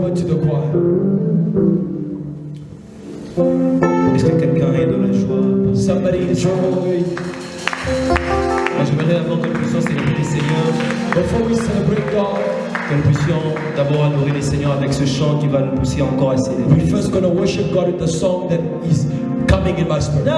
word to the choir. Est-ce que quelqu'un est dans la joie? Somebody in joy. Moi, j'aimerais avant que nous puissions célébrer le Seigneur, Before we celebrate God, que nous puissions d'abord adorer le Seigneur avec ce chant qui va nous pousser encore à célébrer. we're first going to worship God with the song that is coming in my spirit.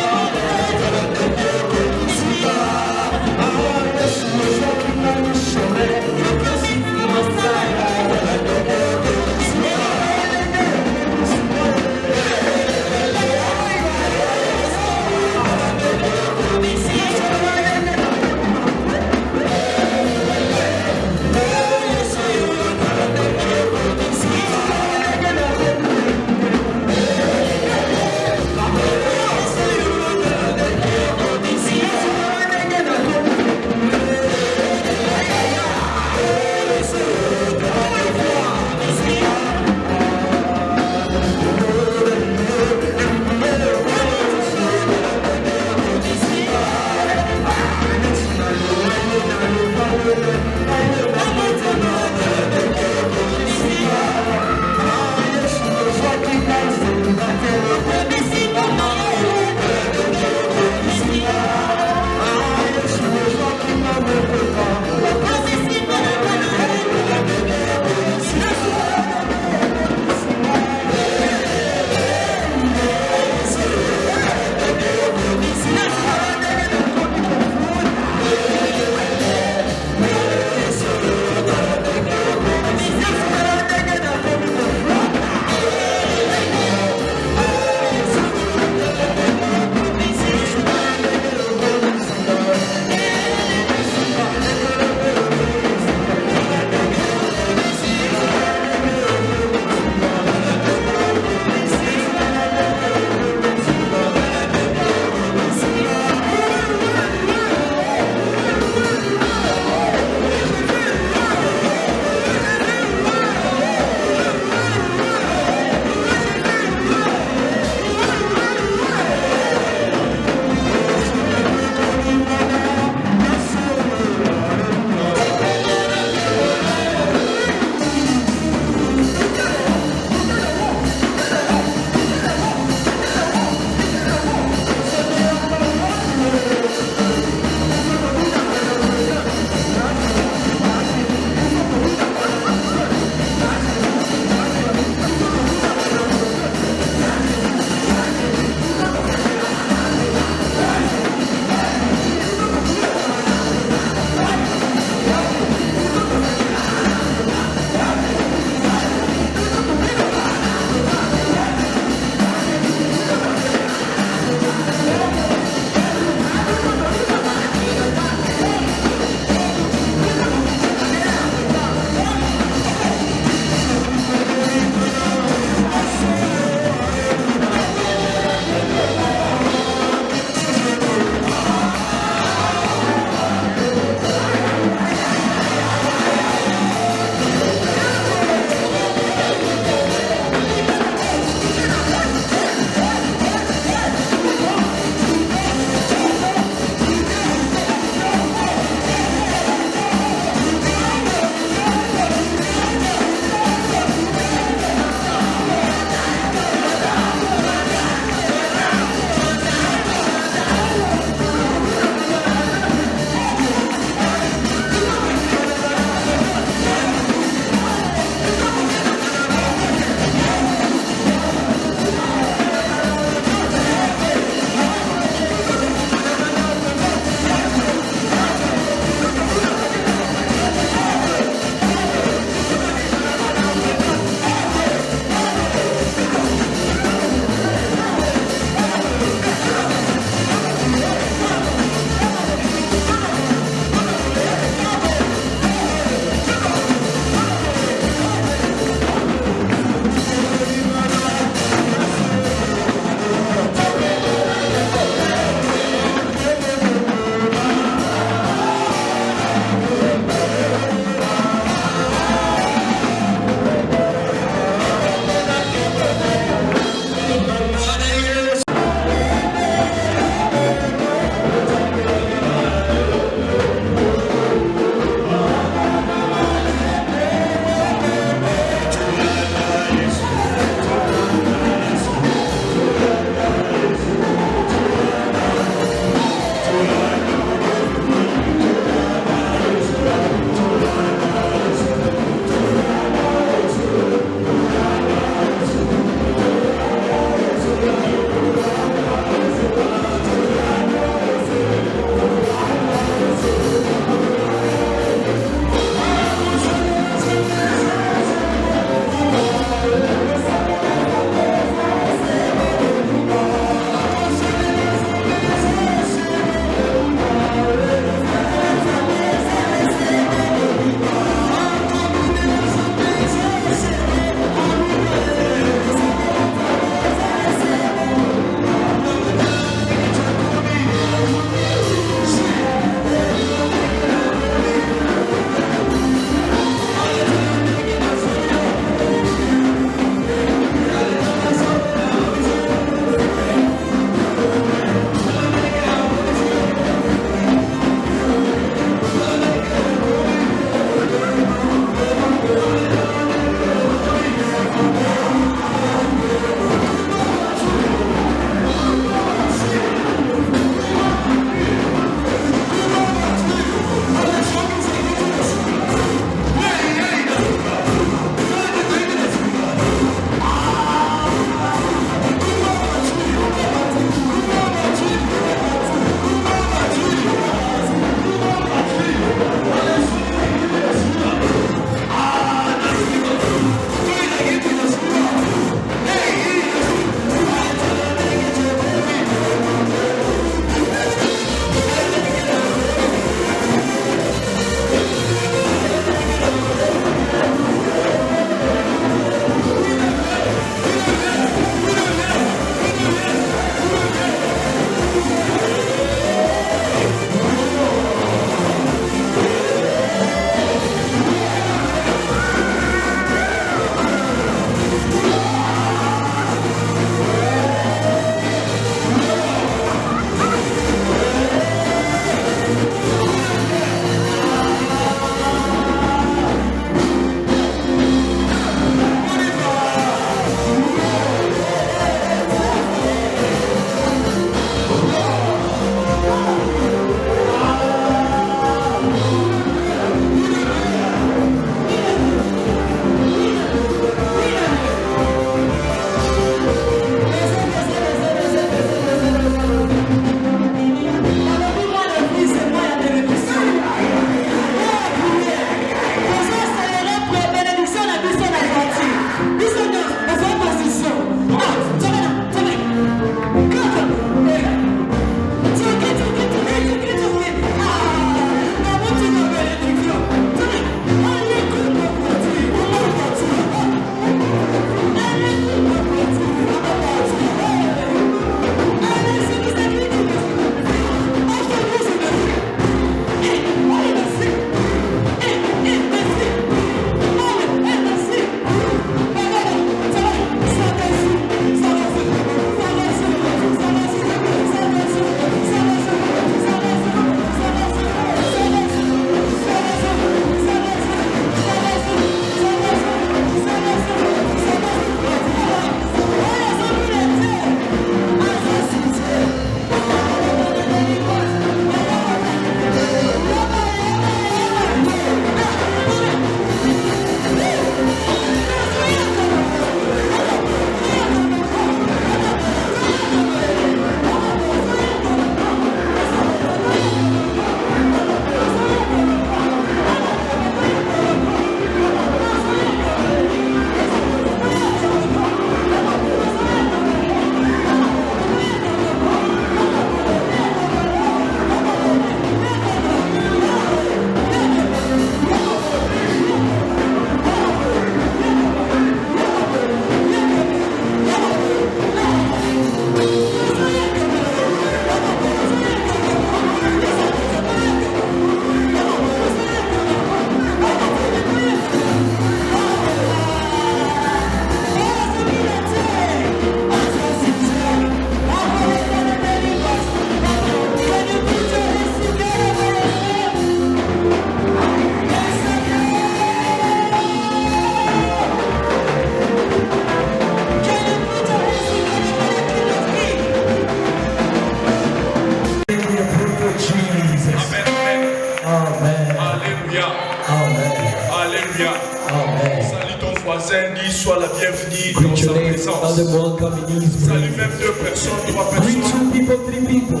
voisin, dis sois la bienvenue dans Greet sa your neighbor. Tell présence. them welcome in His Salut presence. même 2 personnes, 3 Greet personnes. 2 people, 3 people.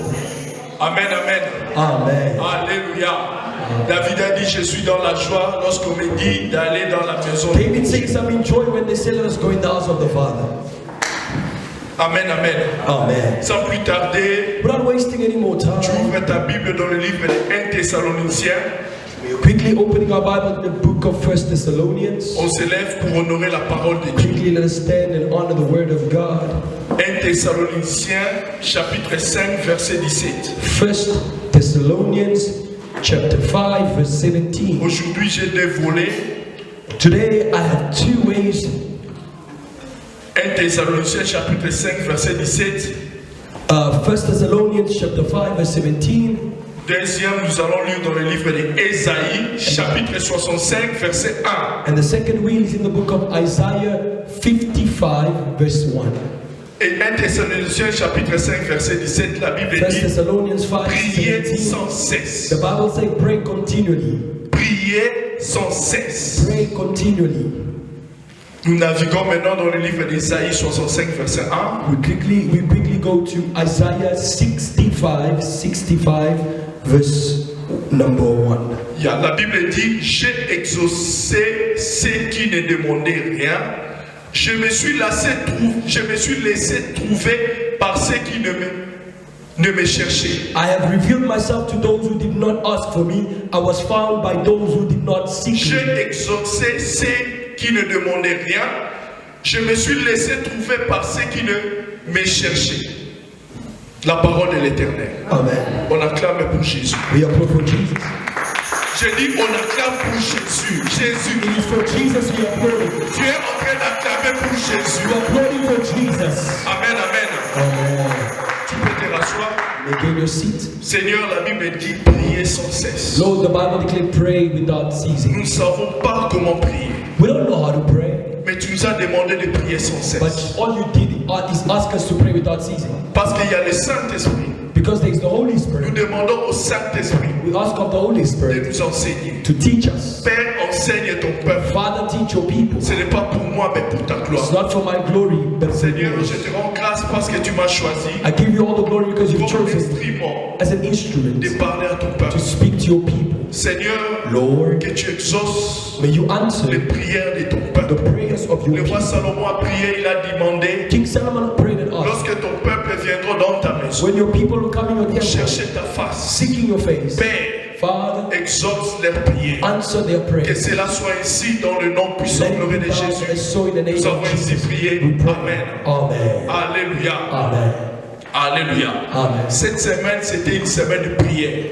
Amen, amen. Amen. Alléluia. David a dit, je suis dans la joie lorsqu'on me dit d'aller dans la maison de David Dieu. says, I'm in joy when they say, let us go in the house of the Father. Amen, amen. Amen. Sans plus tarder, Without wasting any more tu time, ouvres ta Bible dans le livre des 1 Thessaloniciens. we're quickly opening our Bible in the book of 1 Thessalonians. On s'élève pour honorer la parole de Dieu. Quickly let us stand and honor the word of God. 1 Thessaloniciens, chapitre 5, verset 17. 1 Thessalonians chapter 5 verse 17. Aujourd'hui, j'ai 2 volets. Today I have 2 ways. 1 Thessaloniciens, chapitre 5, verset 17. 1 Thessalonians chapter 5 verse 17. Deuxième, nous allons lire dans le livre d'Ésaïe, chapitre 65, verset 1. And the second wheel is in the book of Isaiah 55 verse 1. 1 Et 1 Thessaloniciens, chapitre 5, verset 17, la Bible dit Thessalonians 5 priez 17. sans cesse. The Bible says pray continually. Priez sans cesse. Pray continually. Nous naviguons maintenant dans le livre d'Ésaïe 65, verset 1. We quickly go to Isaiah 65 verse number 1. La Bible dit, j'ai exaucé ceux qui ne demandaient rien. Je me suis laissé trouver par ceux qui ne me cherchaient. I have revealed myself to those who did not ask for me. I was found by those who did not seek me. J'ai exaucé ceux qui ne demandaient rien. Je me suis laissé trouver par ceux qui ne me cherchaient. La parole de l'Éternel. Amen. On acclame pour Jésus. We applaud for Jesus. Je dis, on acclame pour Jésus. Jésus. It is for Jesus we applaud. Tu es en train d'acclamer pour Jésus. We applaud for Jesus. Amen, amen. Amen. Tu peux te rasseoir. Make your seat. Seigneur, la Bible dit prier sans cesse. Lord, the Bible declares pray without ceasing. Nous ne savons pas comment prier. We don't know how to pray, Mais tu nous as demandé de prier sans but cesse. all you did is ask us to pray without ceasing. Parce qu'il y a le Saint-Esprit. Because there is the Holy Nous Spirit. demandons au Saint-Esprit We ask of the Holy de Spirit nous enseigner. to teach us. Père, enseigne ton peuple. Father, teach your people. Ce n'est pas pour moi, mais pour ta It's gloire. not for my glory, but for Seigneur, yours. je te rends grâce parce que tu m'as choisi I give you all the glory because you've comme chosen instrument as an instrument de parler à ton to peuple. speak to your people. Seigneur, Lord, que tu exauces may you answer les prières de ton the peuple. prayers of your Le roi people. Salomon a prié, il a demandé, King Solomon prayed and asked, lorsque ton peuple viendra dans ta maison, when your people are coming on temple, chercher ta face, seeking your face, Père, Father, exauce leurs prières. answer their Que prayers. cela soit ainsi dans le nom puissant Let glorieux it de be done and Jésus. so in the name Nous avons of ainsi Jesus. prié. We pray. Amen. Amen. Alléluia. Amen. Alléluia. Amen. Cette semaine, c'était une semaine de prière.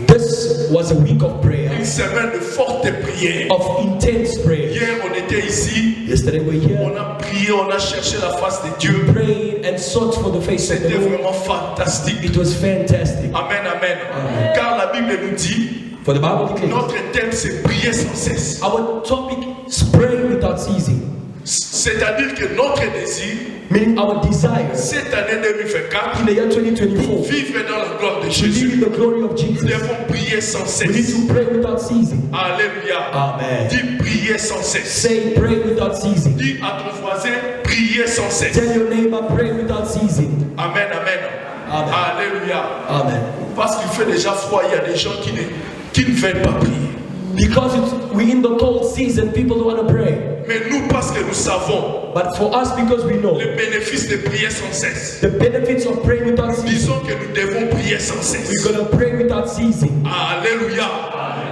This was a week of prayer, Une semaine de forte prière. of intense prayer. Hier, on était ici. Yesterday we were On here, a prié, on a cherché la face de Dieu. praying and sought for the face of the C'était Lord. vraiment fantastique. It was fantastic. Amen, amen. Amen. Car la Bible nous dit, For the Bible declares, notre thème c'est prier sans cesse. our topic is praying without ceasing, C'est-à-dire que notre désir, meaning our desire cette année 2024, in the year 2024 vivre dans la gloire de to live Jésus. in the glory of Nous Jesus. devons prier sans We need cesse. to pray without ceasing. Alléluia. Amen. Dis prier sans cesse. Say pray without ceasing. Dis à ton voisin, prier sans cesse. Tell your neighbor pray without ceasing. Amen, amen. Amen. Alléluia. Amen. Parce qu'il fait déjà froid, il y a des gens qui ne veulent pas prier. Because we're in the cold season, people don't want to pray. Mais nous, parce que nous savons But for us, because we know le bénéfice de prier sans cesse, the benefits of praying without ceasing, disons que nous devons prier sans cesse. we're going to pray without ceasing. Alléluia.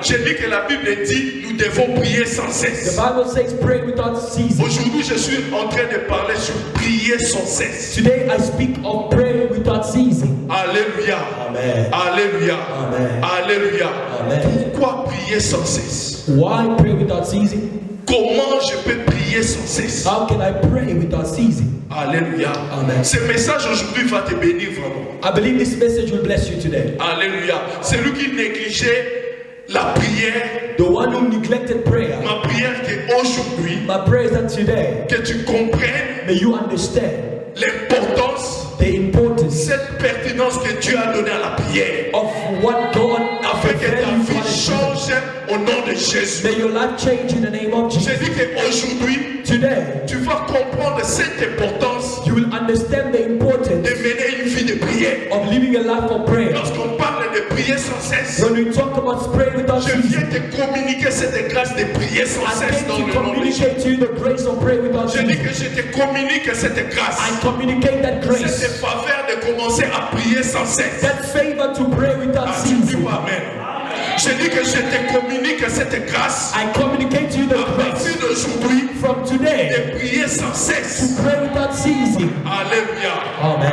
J'ai dit que la Bible dit nous devons prier sans The cesse. Bible says pray without ceasing. Aujourd'hui, je suis en train de parler sur prier sans cesse. Today I speak of praying without ceasing. Alléluia. Amen. Alléluia. Amen. Alléluia. Amen. Pourquoi prier sans cesse? Why pray without ceasing? Comment je peux prier sans cesse? How can I pray without ceasing? Alléluia. Amen. Ce message aujourd'hui va te bénir vraiment. I believe this message will bless you today. Alléluia. Celui qui négligeait la prière, The one who neglected prayer, ma prière qu'aujourd'hui, my prayer is that today, que tu comprennes may you understand l'importance, the importance cette pertinence que Dieu a donnée à la prière. of what God Afin que ta value vie for us, change au nom de Jésus. May your life change in the name of J'ai Jesus. dit qu'aujourd'hui, Today, tu vas comprendre cette importance you will understand the de importance mener une vie de prière. of living a life of prayer. Lorsqu'on parle de prier sans cesse, When we talk about praying without je viens ceasing, te communiquer cette grâce de prier sans I cesse came dans to le nom de Jésus. communicate to you the grace of praying without Je dis ceasing. que je te communique cette grâce, I communicate that cette grace, faveur de commencer à prier sans cesse. that favor to pray without Ah, tu dis ceasing. pas amen. Je dis que je te communique cette grâce I communicate to you the à partir grace d'aujourd'hui from today de prier sans cesse. to pray without ceasing. Alléluia. Amen.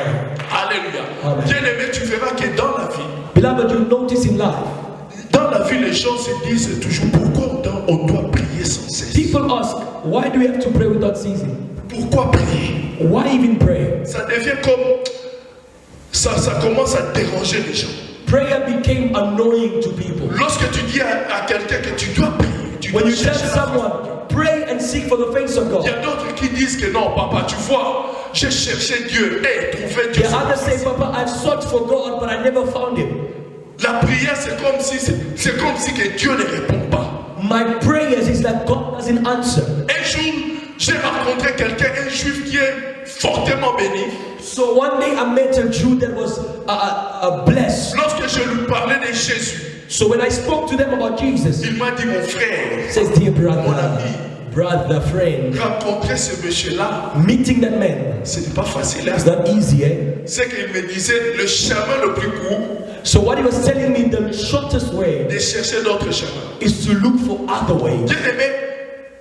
Alléluia. Amen. Bien-aimé, tu verras que dans la vie, Beloved, you notice in life, dans la vie, les gens se disent toujours pourquoi on doit prier sans cesse. people ask, why do we have to pray without ceasing? Pourquoi prier? Why even pray? Ça devient comme ça commence à déranger les gens. Prayer became annoying to people. Lorsque tu dis à quelqu'un que tu dois prier, tu dois When you tell chercher la face. someone, pray and seek for the face of Il y God, a d'autres qui disent que non, papa, tu vois, j'ai cherché Dieu et trouvé Dieu. the others say, Papa, I've sought for God, but I never found Him. La prière, c'est comme si que Dieu ne répond pas. My prayers is that God doesn't answer. Un jour, j'ai rencontré quelqu'un, un juif qui est fortement béni. So one day I met a Jew that was blessed. Lorsque je lui parlais de Jésus, So when I spoke to them about Jesus, il m'a dit, mon frère, says, dear mon brother, ami, brother, friend, rencontrer ce monsieur-là, meeting that man, ce n'est pas facile. it's not easy, eh? C'est qu'il me disait, le chemin le plus court, So what he was telling me, the shortest way de chercher d'autres chemins. is to look for other ways. Bien aimé,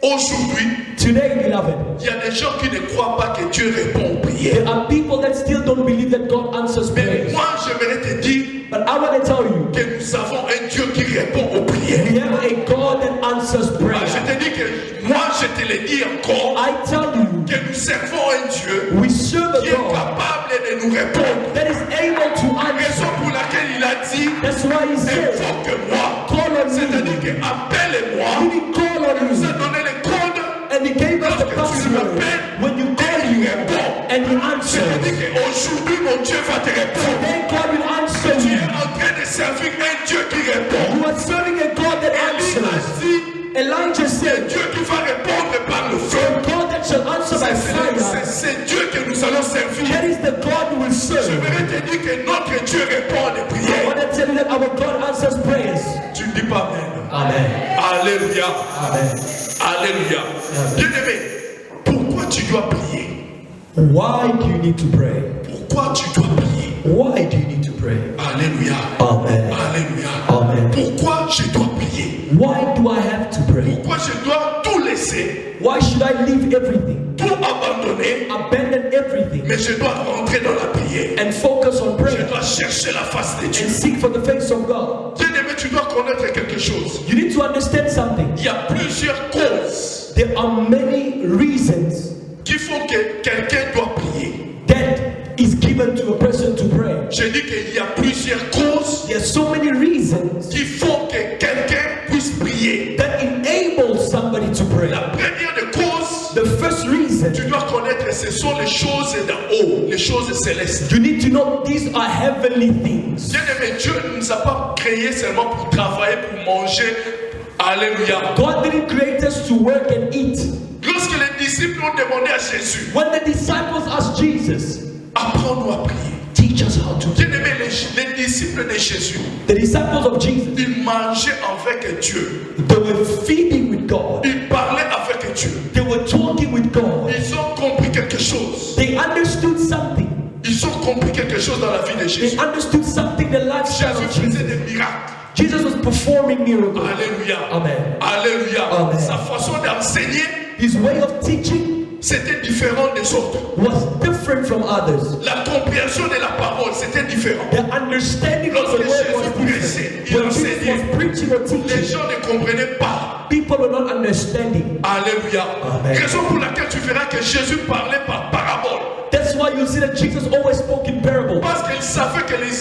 aujourd'hui, Today, beloved, il y a des gens qui ne croient pas que Dieu répond aux prières. there are people that still don't believe that God answers Mais prayers. moi, j'aimerais te dire But I want to tell you, que nous avons un Dieu qui répond aux prières. we have a God that answers Ah, prayer. je te dis que moi, je te le dis encore, I tell you, que nous servons un Dieu we serve qui a est God capable de nous répondre. that is able to Raison answer. pour laquelle il a dit, That's why he said, invoque-moi. call on C'est-à-dire me. que appelle-moi. You need call on Il nous a me. donné le code. And he gave us the password. When you call Il him répond. and he C'est-à-dire answers. qu'aujourd'hui, mon Dieu va te répondre. Today God will answer Tu es you. en train de servir un Dieu qui répond. You are serving a God that Élie a answers. dit, Elijah c'est said, Dieu qui va répondre par le feu. a God that shall answer by fire. C'est Dieu que nous allons servir. That is the God we will Je serve. voudrais te dire que notre Dieu répond à des I prières. want to tell you that our God answers prayers. Tu ne dis pas Amen. Amen. Alléluia. Amen. Alléluia. Bien-aimé, pourquoi tu dois prier? Why do you need to pray? Pourquoi tu dois prier? Why do you need to pray? Alléluia. Amen. Alléluia. Amen. Pourquoi je dois prier? Why do I have to pray? Pourquoi je dois tout laisser, Why should I leave everything, tout abandonner, abandon everything, mais je dois rentrer dans la prière? and focus on Je prayer dois chercher la face de Dieu. and seek for the face of God? Bien-aimé, tu dois connaître quelque chose. You need to understand something. Il y a plusieurs causes There are many reasons qui font que quelqu'un doit prier. that is given to a person to pray. Je dis qu'il y a plusieurs causes There are so many reasons qui font que quelqu'un puisse prier. that enable somebody to pray. La première des causes, The first reason, tu dois connaître, ce sont les choses d'en haut, les choses célestes. you need to know these are heavenly things. Bien-aimé, Dieu ne nous a pas créés seulement pour travailler, pour manger. Alléluia. God didn't create us to work and eat. Lorsque les disciples ont demandé à Jésus, When the disciples asked Jesus, apprends-nous à prier. teach us how to pray. Bien-aimé, les disciples de Jésus, The disciples of Jesus, ils mangeaient avec Dieu. they were feeding with God. Ils parlaient avec Dieu. They were talking with God. Ils ont compris quelque chose. They understood something. Ils ont compris quelque chose dans la vie de They Jésus. understood something the lifestyle Jésus of faisait Jesus. des miracles. Jesus was performing miracles. Alléluia. Amen. Alléluia. Amen. Sa façon d'enseigner, His way of teaching c'était différent des autres. was different from others. La compréhension de la parole, c'était différent. The understanding of the word was different. When Jesus was preaching or Les teaching, gens ne comprenaient pas. people were not understanding. Alléluia. Amen. Raison pour laquelle tu verras que Jésus parlait par parabole. That's why you see that Jesus always spoke in parables. Parce qu'il savait que les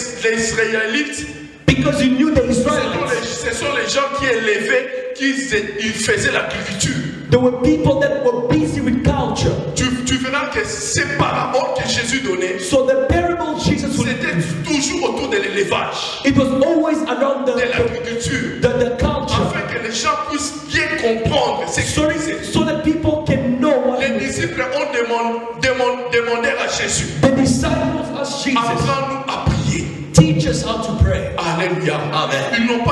Israélites, Because he knew the Israelites. ce sont les gens qui élevaient, ils faisaient l'agriculture. There were people that were busy with culture. Tu verras que ces paraboles que Jésus donnait, So the parable Jesus would c'était toujours autour de l'élevage, it was always around de l'agriculture, the culture, afin que les gens puissent Disciples asked Jesus, apprends-nous à prier. teach us how to pray. Alléluia. Amen. Ils n'ont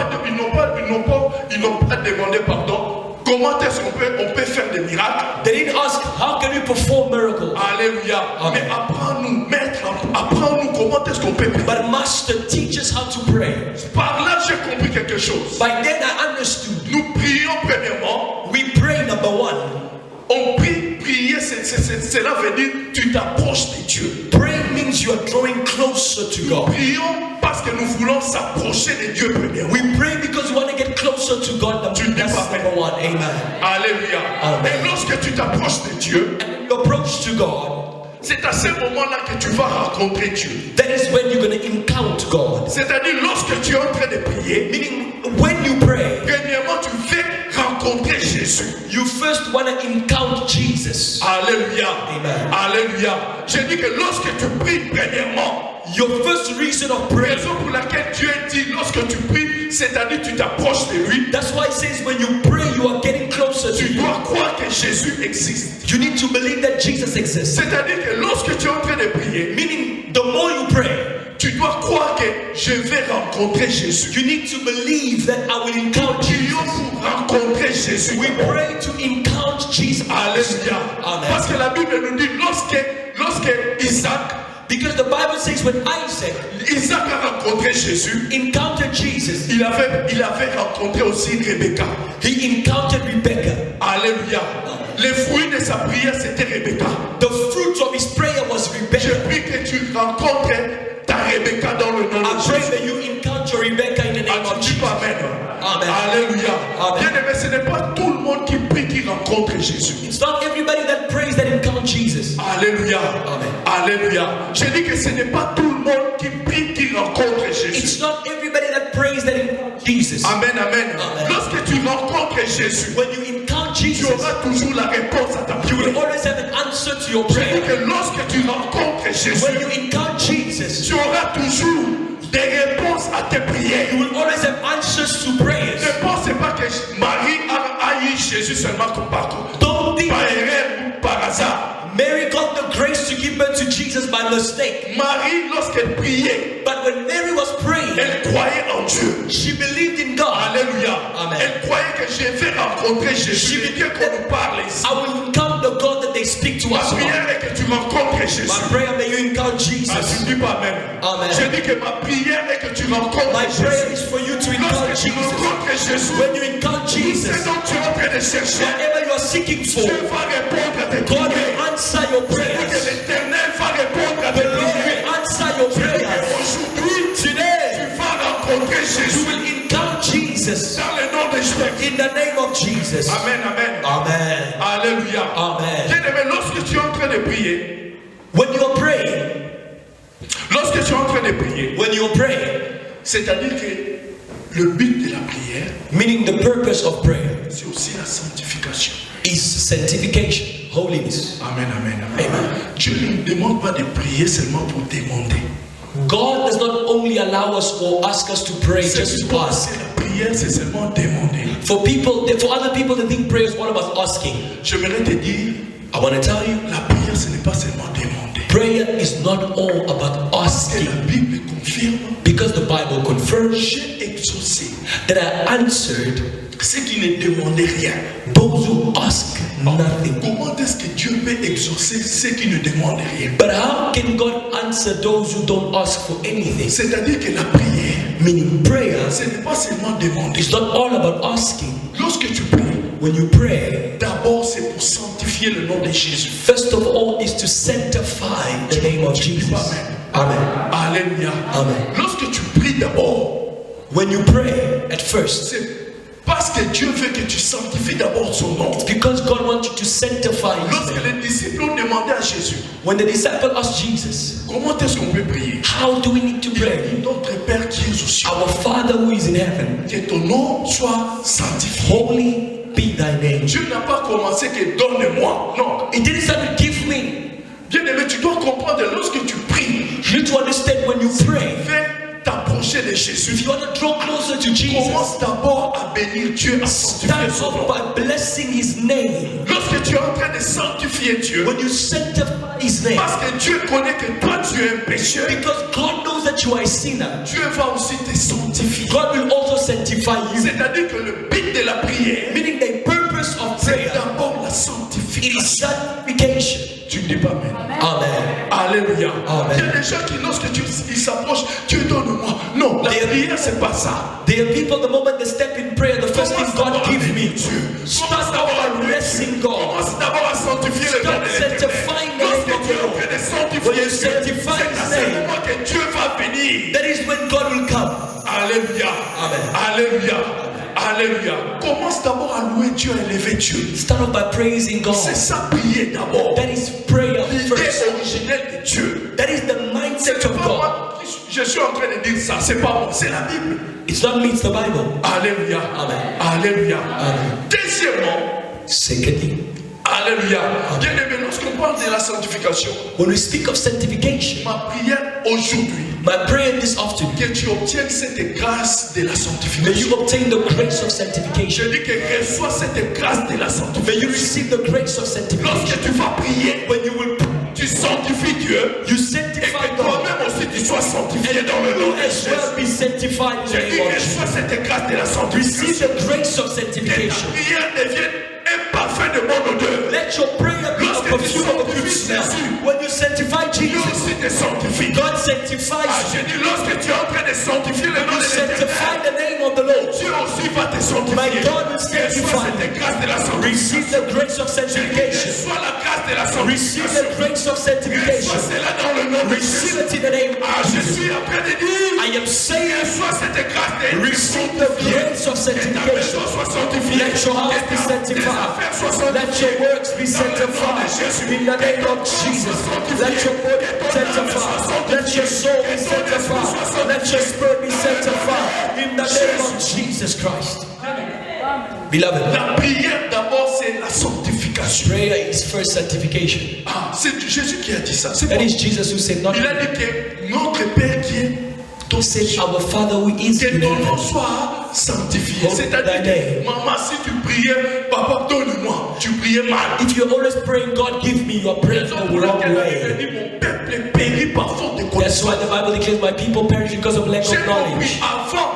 pas demandé pardon. Comment est-ce qu'on peut faire des miracles? They didn't ask, how can we perform miracles? Alléluia. Amen. Mais apprends-nous, maître, apprends-nous comment est-ce qu'on peut prier. But Master, teach us how to pray. Par là, j'ai compris quelque chose. By then I understood. Nous prions premièrement. We pray, number one. On prie, prier, cela veut dire tu t'approches de Dieu. Praying means you are drawing closer to God. Prions parce que nous voulons s'approcher de Dieu premièrement. We pray because we want to get closer to God. That's number one. Amen. Alléluia. Amen. Et lorsque tu t'approches de Dieu, And when you approach to God, c'est à ce moment-là que tu vas rencontrer Dieu. that is when you're going to encounter God. C'est-à-dire lorsque tu es en train de prier, Meaning, when you pray, premièrement tu veux rencontrer Jésus. you first want to encounter Jesus. Alléluia. Amen. Alléluia. J'ai dit que lorsque tu pries premièrement, Your first reason of prayer. raison pour laquelle Dieu dit lorsque tu pries, c'est-à-dire tu t'approches de lui, That's why it says when you pray, you are getting closer to tu Him. dois croire que Jésus existe. You need to believe that Jesus exists. C'est-à-dire que lorsque tu es en train de prier, Meaning, the more you pray, tu dois croire que je vais rencontrer Jésus. you need to believe that I will encounter Prions Jesus. pour rencontrer Jésus. We pray to encounter Jesus. Alléluia. Amen. Parce que la Bible nous dit lorsque Isaac Because the Bible says when Isaac a rencontré Jésus, encountered Jesus, il avait rencontré aussi Rebecca. he encountered Rebecca. Alléluia. Les fruits de sa prière, c'était Rebecca. The fruit of his prayer was Je Rebecca. prie que tu rencontres ta Rebecca dans le nom I de pray Jésus. that you encounter Rebecca in the name Ah, of tu dis Jesus. pas Amen. Amen. Alléluia. Amen. Bien aimé, ce n'est pas tout le monde qui prie qui rencontre Jésus. It's not everybody that prays that encounter Jesus. Alléluia. Amen. Alléluia. Je dis que ce n'est pas tout le monde qui prie qui rencontre Jésus. It's not everybody that prays that encounter Jesus. Amen, amen. Amen. Lorsque tu rencontres Jésus, When you encounter tu Jesus, auras toujours la réponse à ta you will prière. always have an answer to your Je dis prayer. que lorsque tu rencontres Jésus, When you encounter Jesus, tu auras toujours des réponses à tes prières. you will always have answers to prayers. Ne pensez pas que Marie a eu Jésus seulement Don't think par erreur ou par hasard. Mary got the grace to give birth to Jesus by mistake. Marie, lorsqu'elle priait, But when Mary was praying, elle croyait en Dieu. she believed in God. Alléluia. Amen. Elle croyait que je vais rencontrer Jésus. Le Dieu qu'on nous parle ici. I will encounter the God that they speak to Ma us about. prière est que tu rencontres Jésus. My prayer may you encounter Ah, tu Jesus. ne dis pas Amen. Amen. Je dis que ma prière est que tu rencontres My prayer Jésus. is for you to encounter Lorsque tu Jesus. rencontres Jésus, When you encounter ce Jesus, dont tu es en train de chercher, whatever you are seeking for, Dieu va répondre à tes God prières. will answer your Que prayers. l'Éternel va répondre à The tes Lord prières. will answer your Et prayers. aujourd'hui, Today, tu vas rencontrer you Jésus will encounter Jesus dans le nom de Jésus. in the name of Jesus. Amen, amen. Amen. Alléluia. Amen. Bien-aimé, lorsque tu es en train de prier, When you are praying, when you are praying, c'est-à-dire que le but de la prière, meaning the purpose of prayer c'est aussi la sanctification. is sanctification, holiness. Amen, amen, amen. Amen. Dieu ne demande pas de prier seulement pour demander. God does not only allow us or ask us to pray just to ask. C'est la prière, c'est seulement demander. For other people, they think prayer is all about asking. J'aimerais te dire, I want to tell you, la prière, ce n'est pas seulement demander. prayer is not all about Et asking, la Bible confirme, because the Bible confirms j'ai exaucé that I answered ceux qui ne demandaient rien. those who ask nothing. Comment est-ce que Dieu peut exaucer ceux qui ne demandent rien? But how can God answer those who don't ask for anything? C'est-à-dire que la prière, Meaning prayer ce n'est pas seulement demander. is not all about asking. Lorsque tu pries, When you pray, d'abord c'est pour sanctifier le nom de Jésus. first of all is to sanctify the name of Jesus. Amen. Alléluia. Amen. Lorsque tu pries d'abord, When you pray at first, c'est parce que Dieu veut que tu sanctifies d'abord son nom. because God wants you to sanctify His Lorsque name. les disciples ont demandé à Jésus, When the disciple asked Jesus, comment est-ce qu'on peut prier? how do we need to Il a pray? dit, notre Père qui es aux cieux, Our Father who is in heaven, que ton nom soit sanctifié. holy be thy name. Dieu n'a pas commencé que donne-moi. Non. It didn't say to give me. Bien aimé, tu dois comprendre lorsque tu pries, You need to understand when you pray, fais t'approcher de Jésus, If you want to draw closer to Jesus, commence d'abord à bénir Dieu, à sanctifier start son nom. off by blessing His name. Lorsque tu es en train de sanctifier Dieu, When you sanctify His name, parce que Dieu connaît que toi tu es un pécheur, because God knows that you are a sinner, Dieu va aussi te sanctifier. God will also sanctify you. C'est-à-dire que le but de la prière, Meaning the purpose of c'est prayer, d'abord la it is sanctification. sanctification. Tu ne dis pas Amen. Amen. Alléluia. Amen. Il y a des gens qui, lorsque ils s'approchent, Dieu donne-moi. Non, la prière, c'est pas ça. There are people, the moment they step in prayer, the first thing God gives me. Start out by blessing God. Commence d'abord à sanctifier le nom de Start l'Éternel. sanctifying the Lorsque name of tu es the en train Lord. de sanctifier When you Dieu, sanctify c'est à His ce name, moment que Dieu va venir. that is when God will come. Alléluia. Amen. Alléluia. Alléluia. Commence d'abord à louer Dieu, à élever Dieu. Start off by praising God. C'est ça, prier d'abord. That is prayer L'idée first. originelle de Dieu. That is the mindset C'est of pas God. moi qui je suis en train de dire ça, c'est pas moi, c'est la Bible. It's not me, it's the Bible. Alléluia. Amen. Alléluia. Amen. Deuxièmement, Secondly, alléluia. Bien aimé, lorsqu'on parle de la sanctification, when we speak of sanctification, ma prière aujourd'hui, my prayer this afternoon, que tu obtiennes cette grâce de la may sanctification. you obtain the grace of Je sanctification. dis que reçois cette grâce de la May you sanctification. receive the grace of sanctification. Lorsque tu vas prier, When you will pray, tu sanctifies Dieu you et sanctify que God. toi-même aussi tu sois sanctifié dans le nom You de as Jésus. well be sanctified in Je the dis name of Jesus. reçois cette grâce de la Receive sanctification. the grace of Que ta sanctification. prière devienne un parfum de bonne odeur. Let your prayer be a Lorsque tu perfume of a good sanctifies smell. Jésus, When you sanctify Dieu Jesus, aussi te sanctifie. God sanctifies Ah, you. je dis lorsque tu es en train de sanctifier le nom You de sanctify l'Éternel, the name of the Lord. Dieu aussi va te sanctifier. My God will Reçois sanctify. cette grâce de la Receive sanctification. the grace of sanctification. Reçois la grâce de la Receive sanctification. the grace of Reçois sanctification. cela dans le nom de Receive Jésus. it in the name Ah, of je Jesus. suis en train de dire, I am saying, reçois cette grâce de receive the grace of que ta sanctification. maison soit sanctifiée. Let your house be Que tes sanctified. affaires soient Let your sanctifiées. works be Dans le nom de sanctified. Jésus. In the name of Jesus. Let your body be sanctified. Let your soul be sanctified. Let your spirit be sanctified. In the name of Jesus Christ. Beloved, La prière d'abord c'est la sanctification. prayer is first sanctification. Ah, c'est Jésus qui a dit ça. C'est That pas- is Jesus who said, not Il a dit que notre Père qui est He said, our Father who is que in ton nom heaven. soit sanctifié. Holy C'est-à-dire thy name. que maman, si tu priais, papa, donne-moi, tu priais mal. If you're always praying, God give me, you are praying Raison the pour wrong laquelle la Bible way. dit mon peuple périt par faute de That's why connaissance. the Bible declares, my people perish because of lack J'ai of compris knowledge. avant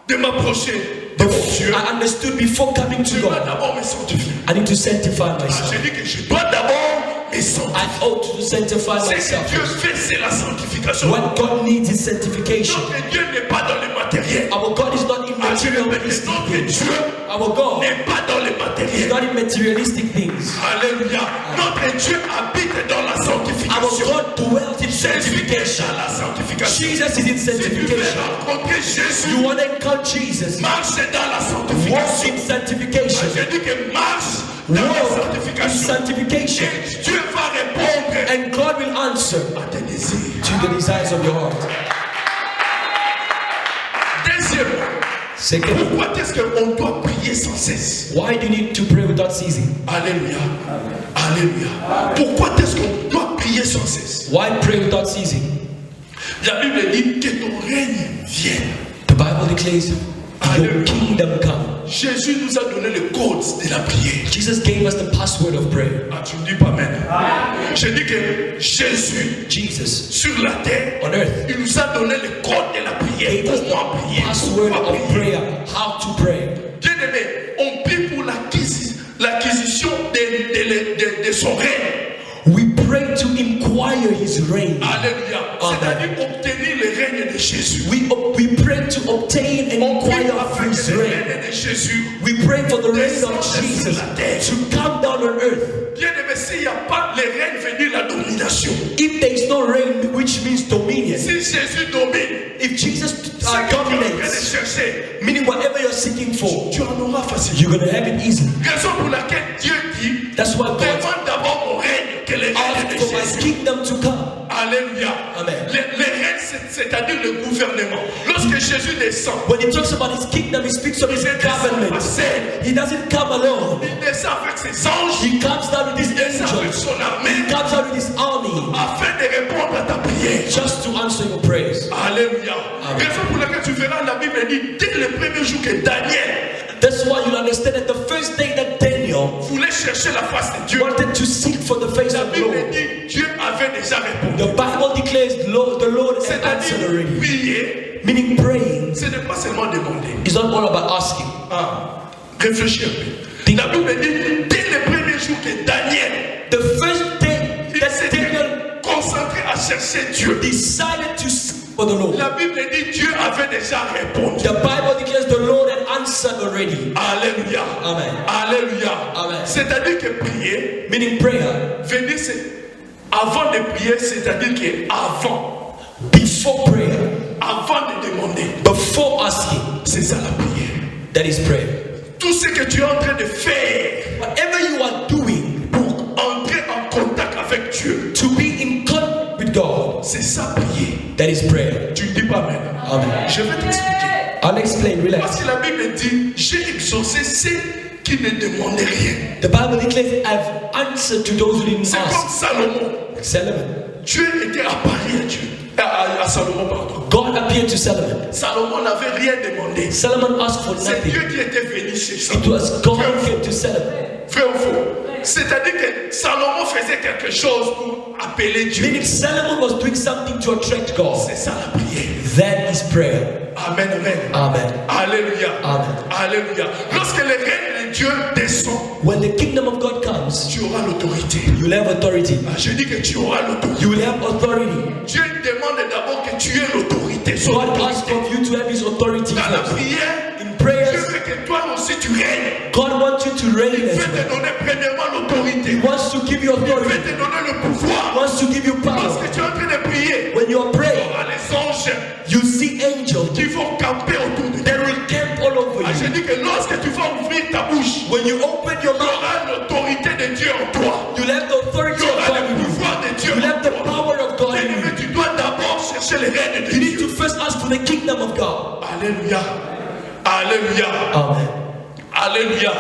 de m'approcher de mon Dieu. I understood before coming to Je dois God, d'abord me sanctifier. I need to sanctify Ah, myself. j'ai dit que je dois d'abord me sanctifier. I ought to sanctify Ce que myself. Dieu fait, c'est la sanctification. What God needs is sanctification. Notre Dieu n'est pas dans le matériel. Our God is not in Ah, je répète, materialistic notre things. Dieu Our God n'est pas dans le is matériel. not in materialistic things. Alléluia. Notre Dieu habite dans la Our sanctification. God dwells in Jésus est sanctification. dans la sanctification. Jesus is in Si tu veux sanctification. rencontrer Jésus, You want to encounter Jesus? marche dans la Walk sanctification. in sanctification. J'ai dit que marche dans la Walk in sanctification. sanctification. Et Dieu va répondre And God will answer à tes désirs. to the desires of your heart. Deuxièmement, Second, pourquoi est-ce qu'on doit prier sans cesse? why do you need to pray without ceasing? Alléluia. Alléluia. Pourquoi est-ce qu'on doit prier sans cesse? Why pray without ceasing? La Bible dit que ton règne vienne. The Bible declares, your Hallelujah. kingdom come. Jésus nous a donné le code de la prière. Jesus gave us the password of prayer. Ah, tu ne dis pas amen. Je dis que Jésus, Jesus sur la terre, on earth il nous a donné le code de la prière. gave us Comment the prier? password Pourquoi of prier? prayer, how to pray. Bien aimé, on prie pour l'acquisition de son règne. We pray to inquire his reign. Alléluia. Amen. C'est-à-dire obtenir le règne de Jésus. We pray to obtain and On prie inquire afin of que his le reign. règne de Jésus. We pray for the reign of Descende Jesus sur la terre. to come down on earth. Bien aimé, s'il n'y a pas le règne venu, la domination. If there is no reign, which means dominion, Si Jésus domine, if Jesus ce que tu es en train de dominates, chercher, meaning whatever you're seeking for, tu en auras facilement. you're going to have it easily. Raison pour laquelle Dieu dit, That's why God demande d'abord mon règne, que le règne asked de for my Jésus. kingdom to come. Alléluia. Amen. Le règne, c'est-à-dire le gouvernement. Lorsque Jésus descend, When he talks about his kingdom, he speaks of his il descend à government. scène. He doesn't come alone. Il descend avec ses anges, He comes down with his il descend avec angels. son armée, He comes down with his army afin de répondre à ta prière. just to answer your prayers. Alléluia. Amen. Raison pour laquelle tu veux Bible dit, dès le premier jour que Daniel That's why you'll understand that the first day that Daniel voulait chercher la face de Dieu, wanted to seek for the face la of the Bible Lord, dit, Dieu avait déjà répondu. the Bible declares the Lord had answered C'est-à-dire, already. prier, Meaning praying ce n'est pas seulement demander. is not all about asking. Réfléchis un peu. La Bible dit, dès le premier jour que Daniel, The first day il that s'était Daniel concentré à chercher Dieu. decided to seek for the Lord, La Bible dit, Dieu avait déjà répondu. the Bible declares the Lord had answered already. Alléluia. Amen. Alléluia. Amen. C'est-à-dire que prier, Meaning prayer, venir, c'est avant de prier, c'est-à-dire que avant before prayer, de demander, before asking, c'est ça la prière. that is prayer. Tout ce que tu es en train de faire Whatever you are doing pour entrer en contact avec Dieu, to be in contact with God, c'est ça prier. that is prayer. Tu ne dis pas même. Amen. Je vais t'expliquer. I'll explain, Parce relax. que la Bible dit, j'ai exaucé ceux qui ne demandaient rien. The Bible declares, I've answered to those who didn't C'est comme ask. Salomon. Solomon. Dieu était apparu à Dieu. À Salomon, pardon. God appeared to Solomon. Salomon n'avait rien demandé. Solomon asked for C'est nothing. Dieu qui était venu chez It Salomon. was God who came to Solomon. Vrai ou faux? C'est-à-dire que Salomon faisait quelque chose pour appeler Dieu. Meaning Solomon was doing something to attract God. C'est ça la prière. That is prayer. Amen, amen. Amen. Alléluia. Amen. Alléluia. Lorsque le règne de Dieu descend, When the kingdom of God comes, tu auras l'autorité. you'll have authority. Ah, je dis que tu auras l'autorité. You will have authority. Dieu demande d'abord que tu aies l'autorité. Son God autorité. asks of you to have his authority Dans la first. prière, In Dieu prayers, veut que toi aussi tu règnes. God wants you to reign Il as veut well. te donner premièrement l'autorité. He wants to give you Il veut authority. te donner le pouvoir. He wants to give you Parce power. que tu es en train de prier. When you are Tu praying, auras les anges you see angels. qui vont camper autour de toi. They will camp all over Ah, je you. dis que lorsque tu vas ouvrir ta bouche, When you open your tu mouth, auras l'autorité de Dieu en toi. you'll have the authority Tu of auras God le in you. pouvoir de Dieu You'll en have the toi. power of God in Mais you. tu dois d'abord chercher le règne de You need Dieu. to first ask for the kingdom of God. Alléluia. Alléluia. Amen. Alléluia.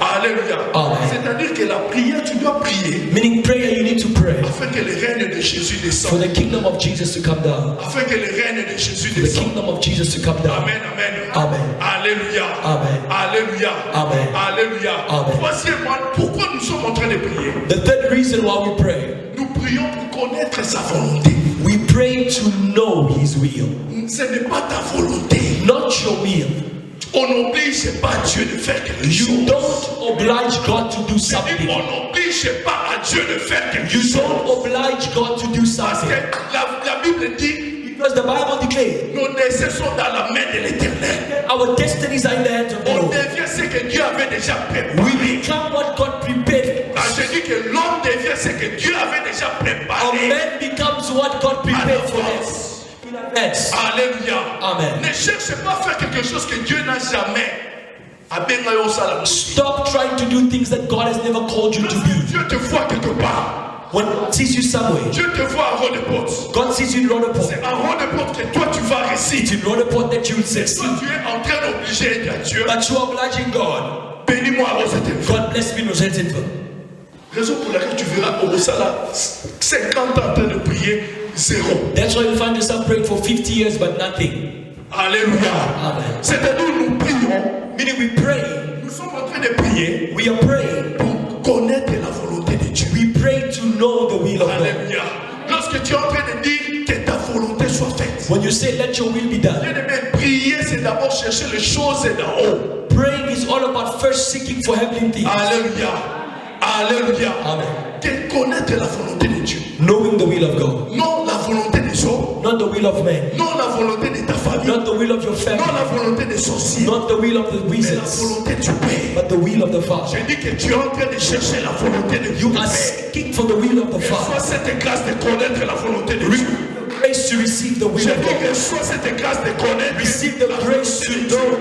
Alléluia. Amen. C'est-à-dire que la prière, tu dois prier Meaning prayer, you need to pray afin que le règne de Jésus for descende. the kingdom of Jesus to come down. Afin que le règne de Jésus For the descende. kingdom of Jesus to come down. Amen, amen. Amen. Alléluia. Amen. Alléluia. Amen. Alléluia. Amen. Troisièmement, pourquoi nous sommes en train de prier? The third reason why we pray, Nous prions pour connaître sa volonté. we pray to know His will, Ce n'est pas ta volonté. not your will. On n'oblige pas Dieu de faire quelque You chose. don't oblige God to do Je dis, something. on n'oblige pas à Dieu de faire quelque You chose. don't oblige God to do Parce something. que la Bible dit, Because the Bible declares nos désirs sont dans la main de l'Éternel. our destinies are in the hands of the On Lord. devient ce que Dieu avait déjà We préparé. become what God prepared for Ah, us. je dis que l'homme devient ce que Dieu avait déjà A préparé. man becomes what God prepared for them. In advance. Alléluia. Amen. Ne cherche pas à faire quelque chose que Dieu n'a jamais. Abenga yo sala. Stop trying to do things that God has never called you to Lorsque be. Dieu te voit quelque part, When God sees you somewhere, Dieu te voit à rôle de porte. God sees you in Rhodepoort. C'est un rôle de porte que toi tu vas It's réussir. in Rhodepoort that you will Toi succeed. tu es en train d'obliger Dieu. But you are obliging God. Bénis-moi à Rosatemps. God bless me, Rosentinville. Raison pour laquelle tu verras au Rosala 50 ans en train de prier, zéro. That's why you find yourself praying for 50 years but nothing. Alléluia. Amen. C'est-à-dire nous prions, Meaning we pray, nous sommes en train de prier we are praying, pour connaître la volonté de Dieu. we pray to know the will of God. Alléluia. Lorsque tu es en train de dire que ta volonté soit faite. When you say let your will be done, Bien-aimé, prier c'est d'abord chercher les choses d'en haut. praying is all about first seeking for heavenly things. Alléluia. Alléluia. Amen. Que connaître la volonté de Dieu. Knowing the will of God, Non la volonté des hommes. not the will of man, Non la volonté de ta famille. not the will of your Non family, la volonté des sorciers. not the will of the Mais la wizards, volonté du Père. but the will of the Father. Je dis que tu es en train de chercher la volonté de Dieu. You are seeking for the will of the Soit Father. cette grâce de connaître la volonté de Dieu. Grace to receive the will Je of dis God. que soit cette grâce de connaître Receive the la grace volonté to de Dieu. know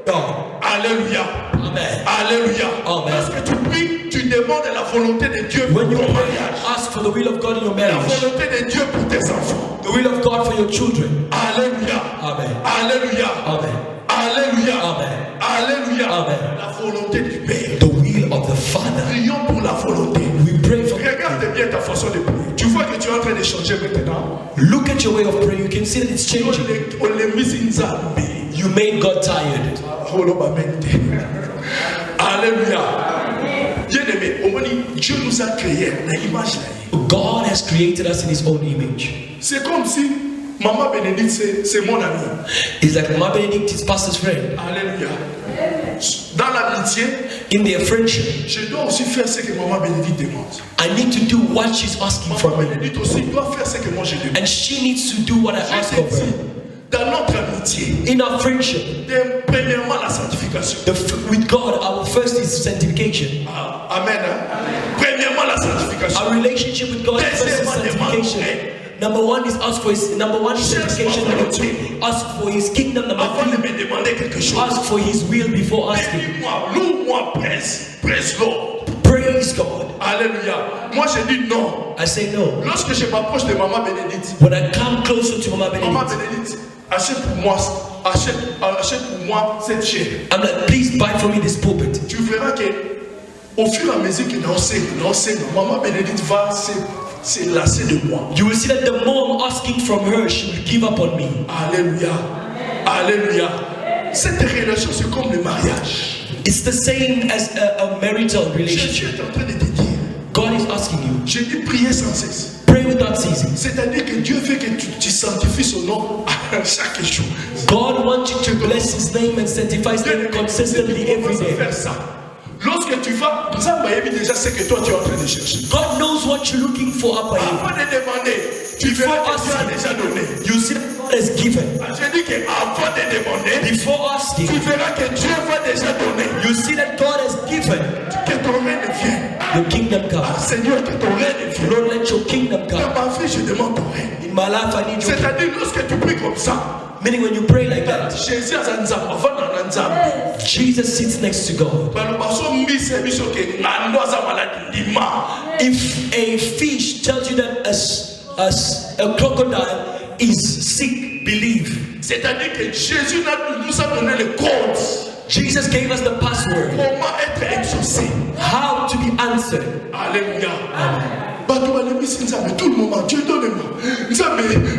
God. Alléluia. Amen. Alléluia. Amen. Lorsque tu pries, tu demandes la volonté de Dieu pour When you ton pray, mariage. ask for the will of God in your La marriage, volonté de Dieu pour tes enfants. the will of God for your children. Alléluia. Amen. Alléluia. Amen. Alléluia. Amen. Alléluia. Amen. La volonté du Père. The will of the Father. Prions pour la volonté. We pray for. Regarde bien ta façon de prier. Tu vois que tu es en train de changer maintenant. Look at your way of praying. You can see that it's changing. On les mis in Zambie. You made God tired. Alléluia. Bien-aimé, Dieu nous a créés à l'image. God has created us in His own image. C'est comme si Maman Bénédicte, c'est mon ami. It's like Mama Benedict is pastor's friend. Alléluia. Dans l'amitié, in their friendship, je dois aussi faire ce que Maman Bénédicte demande. I need to do what she's asking from Maman me. Bénédicte aussi doit faire ce que moi je demande. And she needs to do what I ask of her. Dans notre amitié, In our friendship, premièrement la sanctification. with God, our first is sanctification. Amen. Premièrement la sanctification. Our relationship with God first is sanctification. Number one is ask for His. Number one is sanctification. Number two, ask for His kingdom. Number Avant de three, me demander quelque chose, ask for His will before asking. loue-moi, presse l'eau. Praise God. Alléluia. Moi je dis non. I say no. Lorsque je m'approche de Maman Bénédicte, When I come closer to Mama Maman Benedict, Bénédicte, achète pour moi cette chair. I'm like, please buy for me this pulpit. Tu verras que au fur et à mesure qu'il enseigne, Maman Bénédicte va se lasser de moi. You will see that the more I'm asking from her, she will give up on me. Alléluia. Alléluia. Cette relation, c'est comme le mariage. It's the same as a marital relationship. Jésus est en train de te dire, God is asking you, je dis prier sans cesse. pray without ceasing. C'est-à-dire que Dieu veut que tu sanctifies son nom à chaque jour. God wants you to bless His name and sanctify His name consistently every day. Faire ça. Lorsque tu vas, nous avons déjà ce que toi tu es en train de chercher. God knows what you're looking for up by Avant de demander, tu verras que Dieu a déjà donné. you. See that God has given. Je dis qu'avant de demander, Before asking, tu verras que Dieu va déjà donner. you see that God has given. Que ton règne vienne. Your kingdom come. Seigneur, que ton règne vienne. Lord, let your kingdom Dans come. ma vie, je demande ton règne. In my life, I need your kingdom. C'est-à-dire, lorsque tu pries comme ça, Meaning when you pray like that, Jésus a Zanzam, avant dans Zanzam. Jesus sits next to God. If a fish tells you that a crocodile is sick, believe. C'est-à-dire que Jésus nous a donné le code. Jesus gave us the password. Comment être exaucé. How to be answered. Alléluia. Tout le moment, Dieu donne-moi.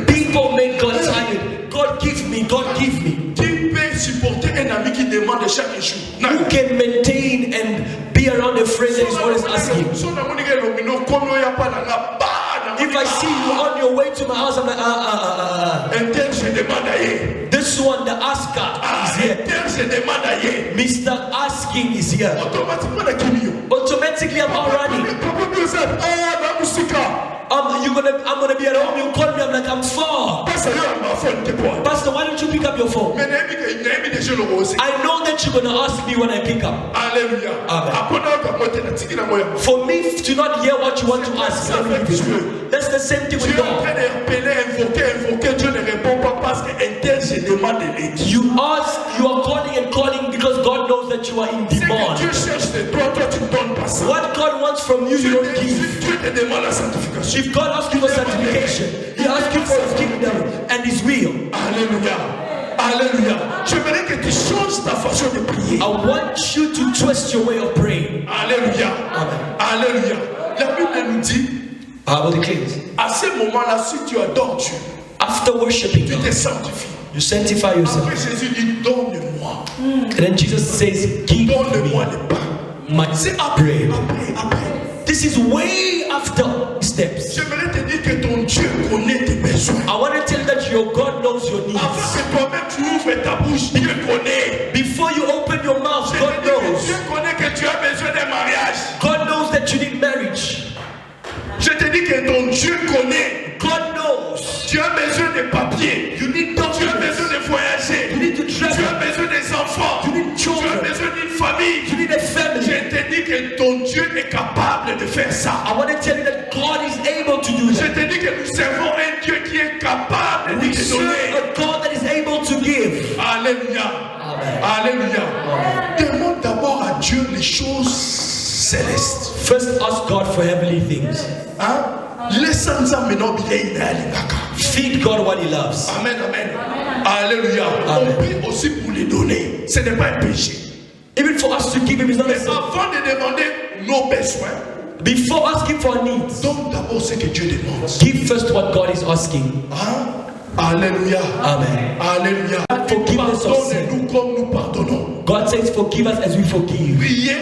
People make God tired. God give me, God give me. Qui peut supporter un ami qui demande chaque jour? Who can maintain and be around a friend that is always asking? If I see you on your way to my house, I'm like, This one, the asker, is here. Mr. Asking is here. Automatically, I'm all running. I'm gonna be at home. You call me. I'm like, I'm far. Pastor, why don't you pick up your phone? I know that you're gonna ask me when I pick up. Alléluia. For me to not hear what you want to ask, let me leave it. That's the same thing with God. You ask, you are calling and calling because God knows that you are in demand. What God wants from you, you don't give. If God asks you for sanctification, He asks you for His kingdom and His will. Alléluia. Alléluia. J'aimerais que tu changes ta façon de prier. I want you to twist your way of praying. Alléluia. Amen. Alléluia. La Bible nous dit, à ce moment-là, si tu adores Dieu, after worshiping tu te God, sanctifies. you sanctify yourself. Après Jésus dit, donne-moi. And then Jesus says, give Donne-moi me le pain. my C'est après, bread. après. This is way after steps. J'aimerais te dire que ton Dieu connaît tes besoins. I want to tell you that your God knows your Avant needs. que toi-même tu ouvres ta bouche, Dieu connaît. Before you open your mouth, God Dieu knows. connaît que tu as besoin d'un mariage. God knows that you need marriage. Je te dis que ton Dieu connaît. God knows. Tu as besoin de papiers. You need Tu as documents. besoin de voyager. You need to Tu as travel. besoin des enfants. You need Tu as children. besoin d'une famille. You need a family. Je te dis que ton Dieu est capable de faire ça. I want to tell you that God is able to do Je that. te dis que nous servons un Dieu qui est capable de We te serve donner. a God that is able to give. Alléluia. Amen. Alléluia. Demande d'abord à Dieu les choses célestes. First, ask God for heavenly things. Hein? Laisse-nous maintenant bien Feed God what He loves. Amen, amen. Alléluia. Amen. On prie aussi pour les donner. Ce n'est pas un péché. Even for us to give Him is not a Mais sin. avant de demander nos besoins, Before asking for our needs, donne d'abord ce que Dieu demande. give first what God is asking. Hein? Alléluia. Amen. Alléluia. Forgiveness of sin. Pardonne-nous comme nous pardonnons. God says, forgive us as we forgive. Prier,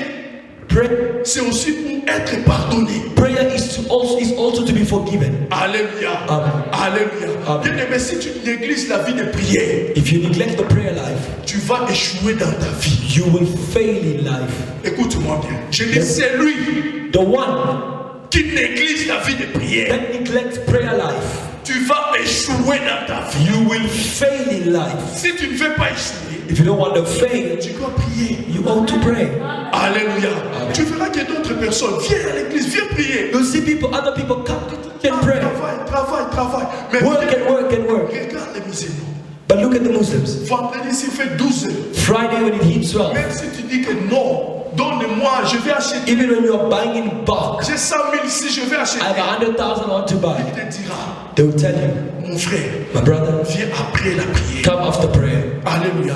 Pray. c'est aussi pour être pardonné. Prayer is also to be forgiven. Alléluia. Amen. Alléluia. Amen. Bien aimé, si tu négliges la vie de prière, If you neglect the prayer life, tu vas échouer dans ta vie. you will fail in life. Écoute-moi bien. Je dis, c'est lui The one qui néglige la vie de prière. that neglects prayer life, Tu vas échouer dans ta vie. you will fail in life. Si tu ne veux pas échouer, If you don't want to fail, tu dois prier. you ought to pray. Alléluia. Tu verras que d'autres personnes viennent à l'église, viens prier. You see people, other people come to church and pray. Travaille. Mais Work and work and work. regarde les musulmans. But look at the Muslims. Vendredi, s'il fait 12 heures. Friday when it heats 12, Même si tu dis que non, donne-moi, je vais acheter. even when you're buying in bulk, J'ai 100 000 ici, je vais acheter. I have 100,000 I want to buy. Il te dira, They will tell you, mon frère, my brother, viens après la prière. come after prayer. Alléluia.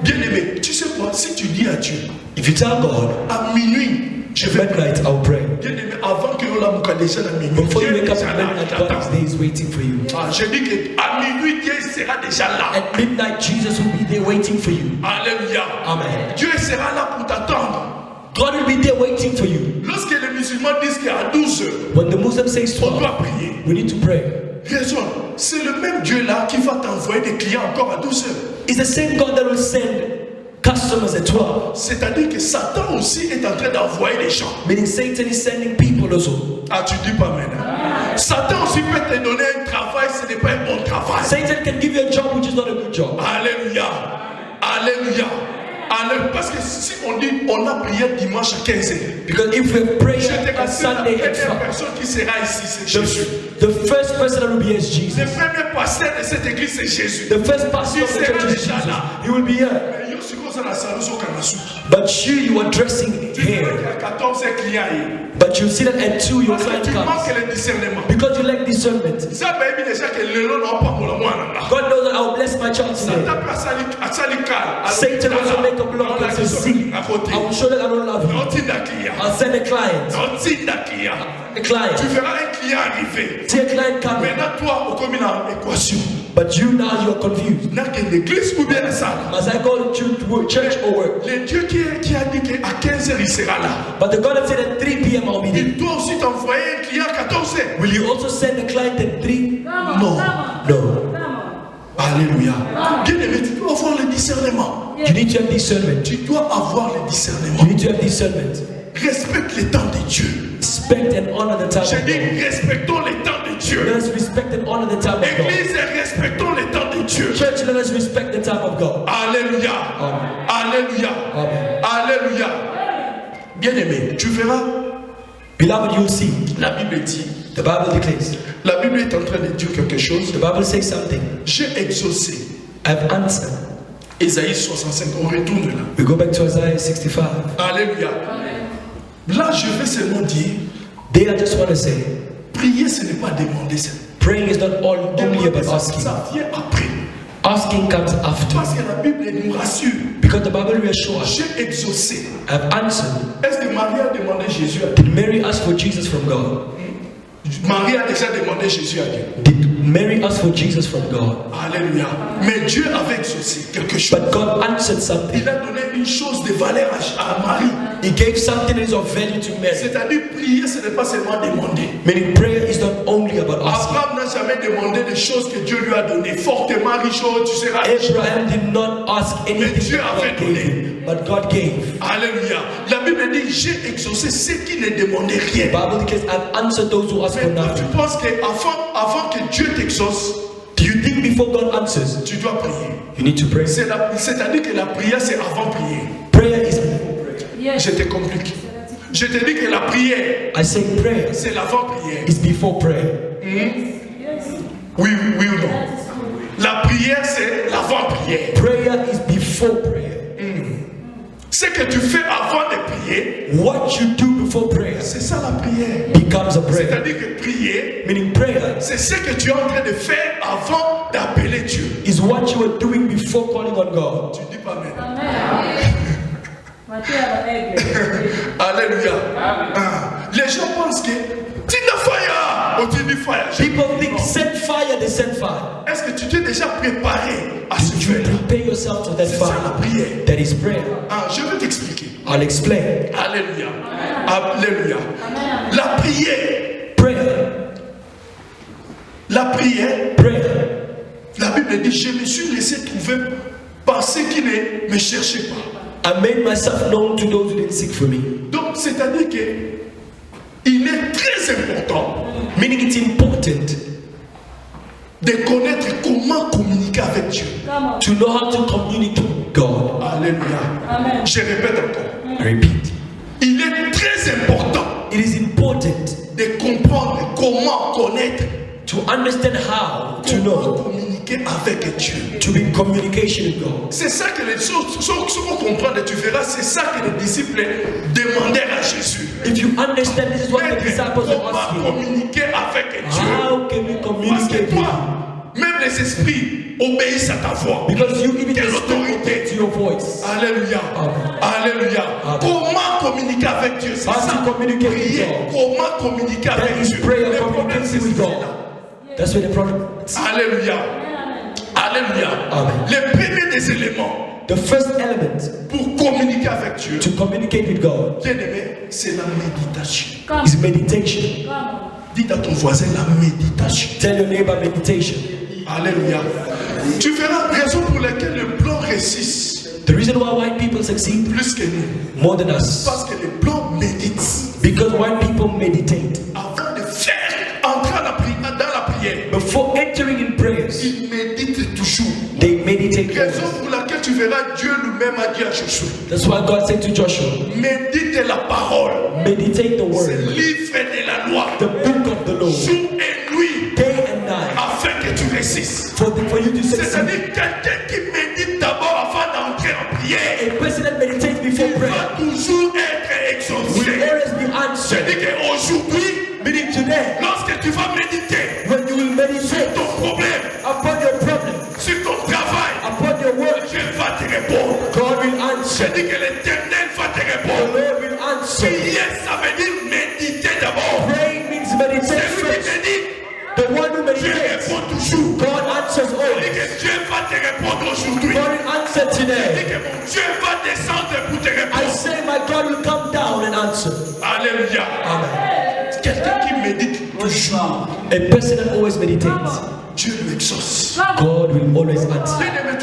Bien aimé, tu sais quoi, si tu dis à Dieu, If you tell God, à minuit, je vais prier. midnight I'll pray. Bien aimé, avant que l'on a déjà la minuit. Before you Dieu wake up est at déjà midnight, là, God t'attends. is there is waiting for you. Ah, je dis qu'à minuit, Dieu sera déjà là. At midnight, Jesus will be there waiting for you. Alléluia. Amen. Dieu sera là pour t'attendre. God will be there waiting for you. Lorsque les musulmans disent qu'à 12 heures, When the Muslim says on 12, doit prier. we need to pray. Raison, c'est le même Dieu là qui va t'envoyer des clients encore à 12 heures. It's the same God that will send customers at 12. C'est-à-dire que Satan aussi est en train d'envoyer des gens. Meaning Satan is sending people also. Ah, tu dis pas maintenant. Satan aussi peut te donner un travail, ce n'est pas un bon travail. Satan can give you a job which is not a good job. Alléluia. Alléluia. Alléluia. Parce que si on dit on a prié dimanche à 15h, Because if we pray je te on rassure, la Sunday at première 12, personne qui sera ici, c'est Jésus. the first person that will be is Le Jesus. premier pasteur de cette église, c'est Jésus. The first pastor of the church is Jesus. He will be here. Mais yo, si on a la salle, on a la soupe. But you are dressing Tu vois here. qu'il y a 14 clients. But you see that at 2 your Parce que client tu manques comes. le discernement. Because you lack discernment. Ça m'a dit déjà que le nom n'a pas pour le mois. God knows that I will bless my child today. Satan peut à Salikal. Satan will make a block and say, see, à côté. I will show that I don't love you. Non, tu n'as client. I'll send a client. Non, tu n'as client. A client. Tu verras un client arriver. See a client coming. Maintenant, toi, au commun en équation. But you now you're confused. N'a qu'une église ou bien la salle. As I go to church or work. Le Dieu qui a dit qu'à 15h il sera là. But the God that said at 3 p.m. I'll be there. Il doit aussi t'envoyer un client à 14h. Will you also send a client at 3? Non. No. Alléluia. Bien aimé, tu dois avoir le discernement. You need to have discernment. Tu dois avoir le discernement. You need to have discernment. Respecte les temps de Dieu. Respect and honor the time J'ai of dit, God. respectons les temps de Let Dieu. us respect and honor the time of God. Église, respectons les temps de Dieu. Church, let us respect the time of God. Alléluia. Amen. Alléluia. Amen. Alléluia. Bien aimé, tu verras, Beloved, you'll see. la Bible dit, The Bible declares. la Bible est en train de dire quelque chose. The Bible says something. J'ai exaucé. I've answered. Ésaïe 65, on retourne là. We go back to Isaiah 65. Alléluia. Là, je vais seulement dire, There I just want to say, prier, ce n'est pas demander. C'est praying is not only demander, about ça, asking. ça vient après. Asking comes after. Parce que la Bible nous rassure. Because the Bible reassures us. J'ai exaucé. I've answered. Est-ce que Marie a demandé Jésus à Dieu? Did Mary ask for Jesus from God? Marie a déjà demandé Jésus à Dieu. Did Mary ask for Jesus from God? Alléluia. Mais Dieu avait exaucé quelque chose. But God answered something. Il a donné une chose de valeur à Marie. He gave something that is of value to Mary. C'est-à-dire, prier, ce n'est pas seulement demander. Meaning prayer is not only about asking. Abraham n'a jamais demandé des choses que Dieu lui a données. Fortement riche, tu seras riche. Abraham did not ask anything Dieu that avait God gave him, but God gave. Alléluia. La Bible dit, j'ai exaucé ceux qui ne demandaient The rien. Bible declares, I've answered those who ask for Mais toi, tu nothing. penses qu'avant que Dieu t'exauce, Do you think before God answers, tu dois prier. you need to pray? C'est-à-dire que la prière, c'est avant prier. Prayer is before prayer. Je te complique. Je te dis que la prière, I say prayer c'est l'avant-prière. is before prayer. Oui ou non? La prière, c'est l'avant-prière. Prayer is before prayer. Ce que tu fais avant de prier, What you do before prayer c'est ça la prière. becomes a prayer. C'est-à-dire que prier, Meaning prayer c'est ce que tu es en train de faire avant d'appeler Dieu. is what you are doing before calling on God. Tu dis pas maintenant. Amen. Alléluia. Ah. Les gens pensent que Tina Faya, Quand tu dis fire, People think send fire, they send fire. est-ce que tu t'es déjà préparé à ce You faire? prepare yourself for that C'est ça la fire. prière. That is prayer. Ah, je vais t'expliquer. I'll explain. Alléluia. Alléluia. La prière. Prayer. La prière. Prayer. La Bible dit, je me suis laissé trouver par ceux qui ne me cherchaient pas. I made myself known to those who didn't seek for me. Donc, c'est-à-dire que il est très important Meaning it's important de connaître comment communiquer avec Dieu. to know how to communicate with God. Alléluia. Je répète encore. I repeat. Il est très important It is important de comprendre comment connaître, to understand how to comment know communiquer avec Dieu. to be in communication with God. C'est ça que les choses, ce qu'on comprend, tu verras, c'est ça que les disciples demandèrent à Jésus. If you understand, this is what the disciples are Comment asking. communiquer avec Dieu? How can we Parce communicate que with toi, you? même les esprits obéissent à ta voix. Because you even Quelle respond autorité? to your voice. Alléluia. Amen. Alléluia. Amen. Comment communiquer avec Dieu? C'est How ça. to communicate with Prier. God. Comment communiquer That avec is Dieu? prayer, Le problème, communicating c'est with celui-là. God. That's where the problem is. Alléluia. Alléluia. Amen. Le premier des éléments The first element pour communiquer avec Dieu, to communicate with God bien aimé, c'est la méditation. is meditation. Dites à ton voisin la méditation. Tell your neighbor meditation. Alléluia. Tu verras la raison pour laquelle les blancs réussissent The reason why white people succeed plus que nous. more than us, Parce que les blancs méditent. because white people meditate. Avant de faire entrer dans la prière, Before entering in prayers, ils méditent toujours. they meditate. Raison pour laquelle tu verras Dieu lui-même a dit à Josué, That's why God said to Joshua, médite la parole, meditate the c'est le word, livre de la loi, the book of the Lord, jour et nuit, day and night, afin que tu réussisses. for you to succeed. C'est-à-dire quelqu'un qui médite d'abord avant d'entrer en prière, A person that meditates before il prayer va toujours être will exaucé. always be answered. C'est-à-dire qu'aujourd'hui, Meaning today, lorsque tu vas méditer when you will meditate ton problème, upon your problem, sur ton travail, upon your work, Dieu va te répondre. God will answer. C'est-à-dire que l'Éternel va te The répondre. Lord will answer. Prier, ça veut dire méditer d'abord. Praying means meditate Celui qui first. médite, The one who Dieu meditates, répond toujours. God answers C'est-à-dire always. que Dieu va te répondre aujourd'hui. God will answer C'est-à-dire today. que mon Dieu va descendre pour te I répondre. say my God will come down and answer. Alléluia. Amen. Quelqu'un qui médite toujours, A person that always meditates, Dieu l'exauce. God will always answer. Bien-aimé,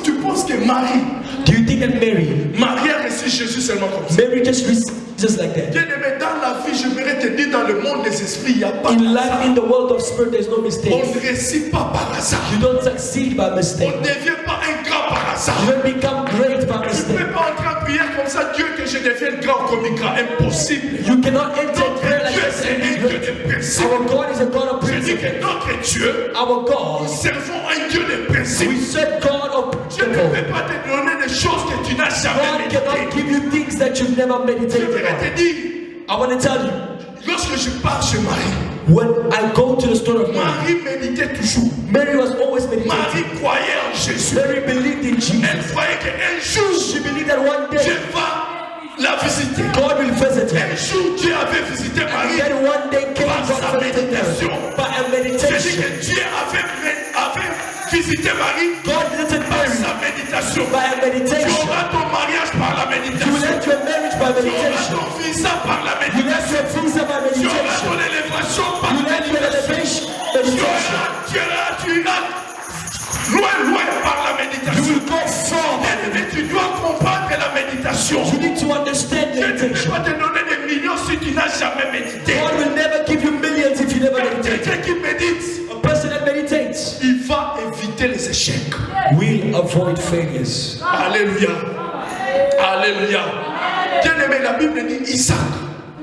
tu penses que Marie Do you think that Mary a reçu Jésus seulement comme ça? just received just like that? Bien-aimé, dans la vie, je voudrais te dire, dans le monde des esprits, il n'y a pas In de life, hasard. in the world of spirit, there's no On mistakes. ne réussit pas par hasard. You don't succeed by On mistake. ne devient pas un grand par hasard. You don't become great by Tu ne mistake. peux pas entrer en prière comme ça, Dieu, que je devienne grand comme un grand. Impossible. You cannot enter Notre prayer like Dieu, this c'est and be un Dieu great. de principe. Our God is a God of Je dis principle. que notre Dieu, Our nous God, servons un Dieu de principe. we serve God of Dieu ne principle. peut pas te donner des choses que tu n'as jamais God cannot méditées. give you things that you've never Je meditated voudrais on. te dire, I want to tell you, lorsque je pars chez Marie, when I go to the story of Mary, Marie méditait toujours. Mary was always meditating. Marie croyait en Jésus. Mary believed in Elle Jesus. croyait qu'un jour, She believed that one Dieu day va la visiter. God will visit her. Un jour, Dieu avait visité And Marie then one day came par God sa visited méditation. her by a Je dis meditation. que Dieu avait visité Marie God visited par Mary sa méditation. by a Tu meditation. auras ton mariage par la You méditation. let your marriage by Tu auras meditation. ton visa par la You let méditation. your visa by Tu auras meditation. ton élévation par You la let your méditation. elevation Tu meditation. iras loin par la You méditation. will go far. Mais tu dois comprendre la méditation. You need to understand Dieu ne peut meditation. pas te donner des millions si tu n'as jamais médité. God will never give you millions if you never meditate. Quelqu'un qui médite, A person that meditates il va éviter les échecs. will avoid failures. Alléluia. Alléluia. Bien-aimé, la Bible dit Isaac.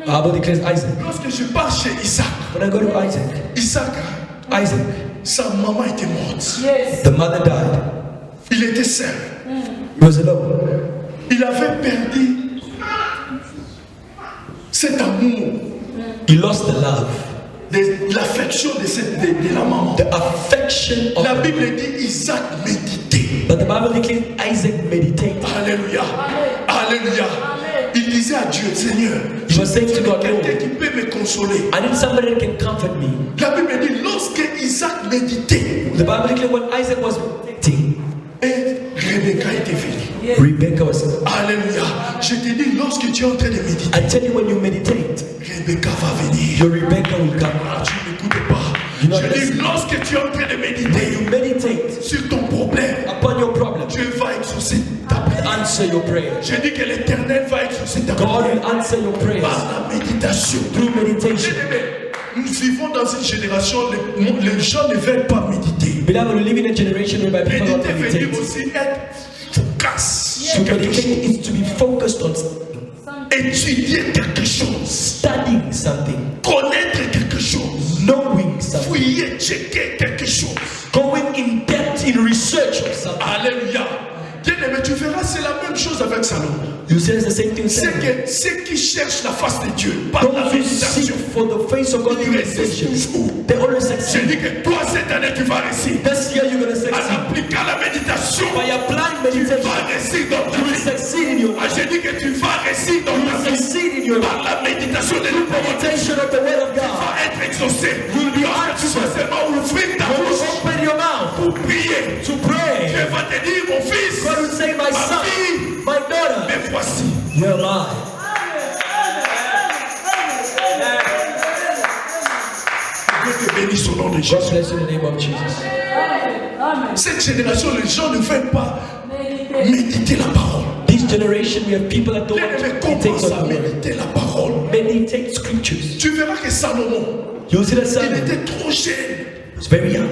Bible declares Isaac. Lorsque je pars chez Isaac, When I go to Isaac, Isaac, sa maman était morte. the mother died. Il était seul. He was alone. Il avait perdu cet amour, He lost the love, l'affection de la maman. the affection of. La Bible dit Isaac méditait. But the Bible declares Isaac meditated. Alléluia. Alléluia. Il disait à Dieu, Seigneur, He was saying to God, quelqu'un Lord, qui peut me consoler. I need somebody that can comfort me. La Bible dit, lorsque Isaac méditait, The Bible declares when Isaac was meditating, et Rebecca était venue. Rebecca was. Alléluia. Je te dis, lorsque tu es en train de méditer, I tell you, when you meditate, Rebecca va venir. your Rebecca will come. Ah, tu n'écoutes pas. You know Je dis, this? lorsque tu es en train de When méditer you meditate sur ton problème, upon your problem, Dieu va exaucer ta prière. answer your prayer. Je dis que l'Éternel va exaucer ta God prière will answer your prayers par la méditation. through meditation. Nous vivons dans une génération, les gens ne veulent pas méditer. Beloved, we live in a generation whereby people don't Méditer veut dire meditate. aussi être focus To sur quelque meditate chose. is to be focused on Étudier quelque chose. studying something, Connaître quelque chose. knowing something, Fouiller, checker quelque chose. going in depth in research of something. Alléluia. Bien-aimé, tu verras, c'est la même chose avec Salomon. You say it's the same thing. C'est Samuel. que ceux qui cherchent la face de Dieu par la Those who seek méditation, for the face of God ils through résistent meditation, toujours. they always Je succeed. dis que toi, cette année, tu vas réussir. This year you're going to En succeed. appliquant la méditation, By applying tu meditation, vas réussir dans ta you will vie. succeed in your Ah, life. je dis que tu vas réussir dans You ta will vie. succeed in your life. Par la méditation de la parole de Dieu, Meditation of the word of tu God. vas être exaucé. You'll be Lorsque tu vas answered. seulement ouvrir ta When you bouche open your mouth pour prier, to pray, Dieu va te dire, mon fils, God will say, my ma son, fille, my daughter, me voici. here am I. Dieu te bénisse au nom de God Jésus. bless you in the name of Jesus. Cette génération, les gens ne veulent pas méditer la parole. This generation, we have people that don't want to Bien-aimé, meditate commence à on the word. méditer la parole. Meditate scriptures. Tu verras que Salomon, You'll see that il Samuel était trop jeune. was very young.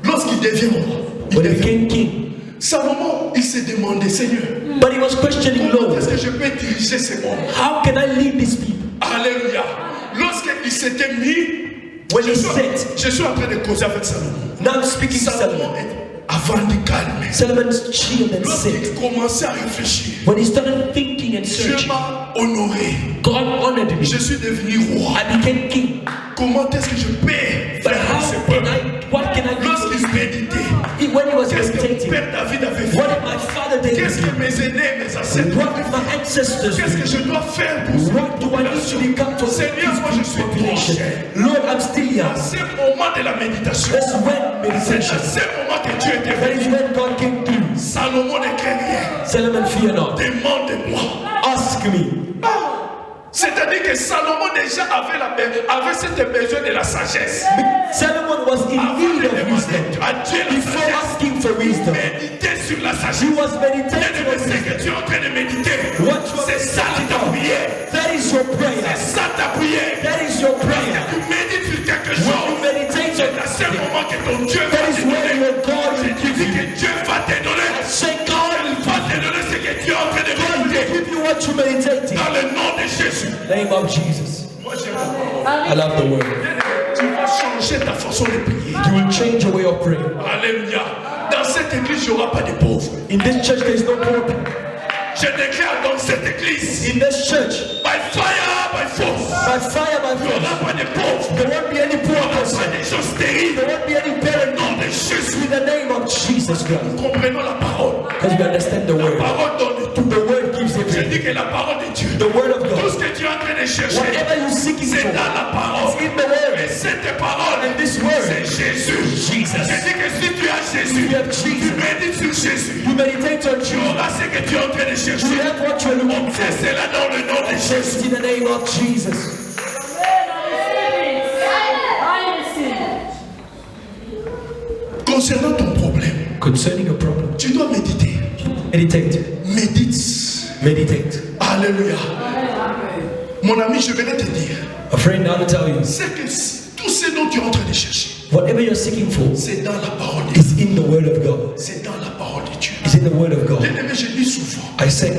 Lorsqu'il devient roi, il When he devient became king. Salomon, il s'est demandé, Seigneur, But he was questioning, comment Lord, est-ce que je peux diriger ces hommes? how can I lead these people? Alléluia. Lorsqu'il s'était mis, When je he suis, said, je suis en train de causer avec Salomon. now I'm speaking to Salomon, Solomon. avant de calmer, Solomon chilled and said, lorsqu'il commençait à réfléchir, when he started thinking and Dieu searching, m'a honoré. God honored me. Je suis devenu roi. I became king. Comment est-ce que je peux But faire how ce can peuple? what can I do? Lorsqu'il méditait, When he was qu'est-ce que mon meditating, père David avait what fait? did my father David Qu'est-ce do? que mes aînés, mes ancêtres What avaient did my fait? ancestors Qu'est-ce do? que je dois faire pour ce What do I need to become for Seigneur, moi je this suis population? proche. Lord, I'm still À young. ce moment de la méditation, That's when c'est à meditation. ce moment que Dieu était That venu. is when God came through. Salomon ne craint rien. Solomon, fear not. Demande-moi. Ask me. C'est-à-dire que Salomon déjà avait cette besoin de la sagesse. Solomon was in Avant need de of demander wisdom. à Dieu la Before sagesse, asking for wisdom, méditer sur la he sagesse. was meditating Bien-aimé, on ce wisdom. que tu es en train de méditer, What you are c'est ça ta prière. That is your C'est prayer. ça ta prière. That is your prayer. Tu médites sur quelque When you chose. meditate C'est on à ce moment que ton Dieu va that te is when donner. your God Je will te give dis you. que Dieu va te donner. Say, God Il va te donner ce que tu es en train de will méditer. give you what you meditate in. Dans le nom de Jésus. Name of Jesus. Moi, j'aime la parole. I love the word. Tu vas changer ta façon de prier. You will change your way of praying. Alléluia. Dans cette église, il n'y aura pas de pauvres. In this church, there is no poor people. Je déclare dans cette église, In this church, by fire, by force, by fire, by il n'y force, aura pas de pauvres. there won't be any poor Il n'y aura person. pas de gens stériles. There won't be any barren Au nom de Jésus. in the name of Jesus Christ. Comprenons la parole. Because we understand the La word. parole donne tout. The word gives Je everything. dis que la parole de Dieu, The word of tout God. ce que tu es en train de chercher, Whatever you're seeking c'est for, dans la parole. it's in the word. Et cette parole, And this word, c'est Jésus. Jesus. Je dis que si tu as Jésus, You have tu Jesus. médites sur Jésus. You meditate on Tu Jesus. auras ce que tu es en train de You chercher. have what you're looking On fait for. cela dans le nom de Jésus. Just in the name of Jesus. Concernant ton problème, Concerning your problem, tu dois méditer. meditate. Médite. Meditate. Alléluia. Mon ami, je vais te dire, A friend, I will tell you, c'est que tout ce dont tu es en train de chercher, whatever you're seeking for c'est dans la parole de Dieu. is in the word of God. C'est dans la parole de Dieu. It's in the word of God. Bien-aimé, je dis souvent, I say,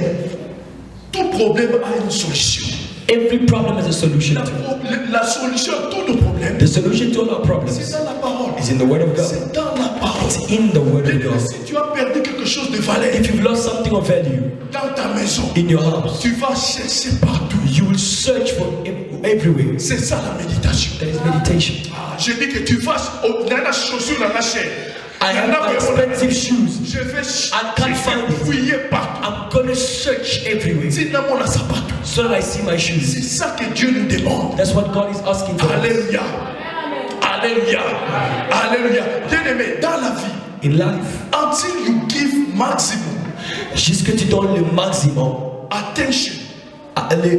tout problème a une solution. every problem has a solution La, to it. la solution à tous nos problèmes, The solution to all our c'est problems dans la parole. is in the word of God. C'est dans la parole. It's in the word of Bien-aimé, God. si tu as perdu quelque chose de valeur If you've lost something of value dans ta maison, in your house, tu vas chercher partout. you will search for everywhere. C'est ça la méditation. That is meditation. Ah, je dis que tu vas dans la chaussure dans la chair. I have expensive shoes. Je vais I can't find it. fouiller partout. I'm gonna search everywhere so that I see my C'est shoes. ça que Dieu nous demande. That's what God is asking for us. Alléluia. Alléluia. Alléluia. Bien-aimé, dans la vie, In life, until you give maximum jusque tu donnes le maximum, attention le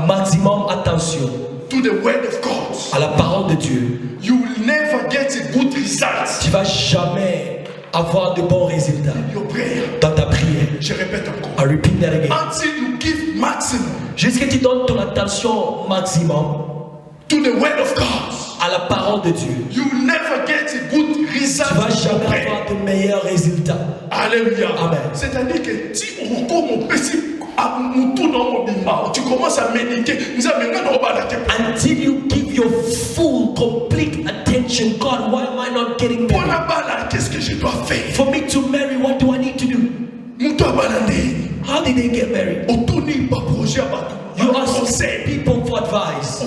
maximum attention to the word of God, à la parole de Dieu, you will never get a good result tu vas jamais avoir de bons résultats in your prayer. dans ta prière. Je répète encore. I repeat that again. Until you give maximum Jusque tu donnes ton attention maximum to the word of God, à la parole de Dieu, you will never get a good result tu vas in your jamais prayer. avoir de meilleurs résultats. Alléluia. Amen. C'est-à-dire que si on comme tu commences à méditer, Until you give your full, complete attention, God, why am I not getting married? qu'est-ce que je dois faire? For me to marry, what do I need to do? How did they get married? You ask people for advice.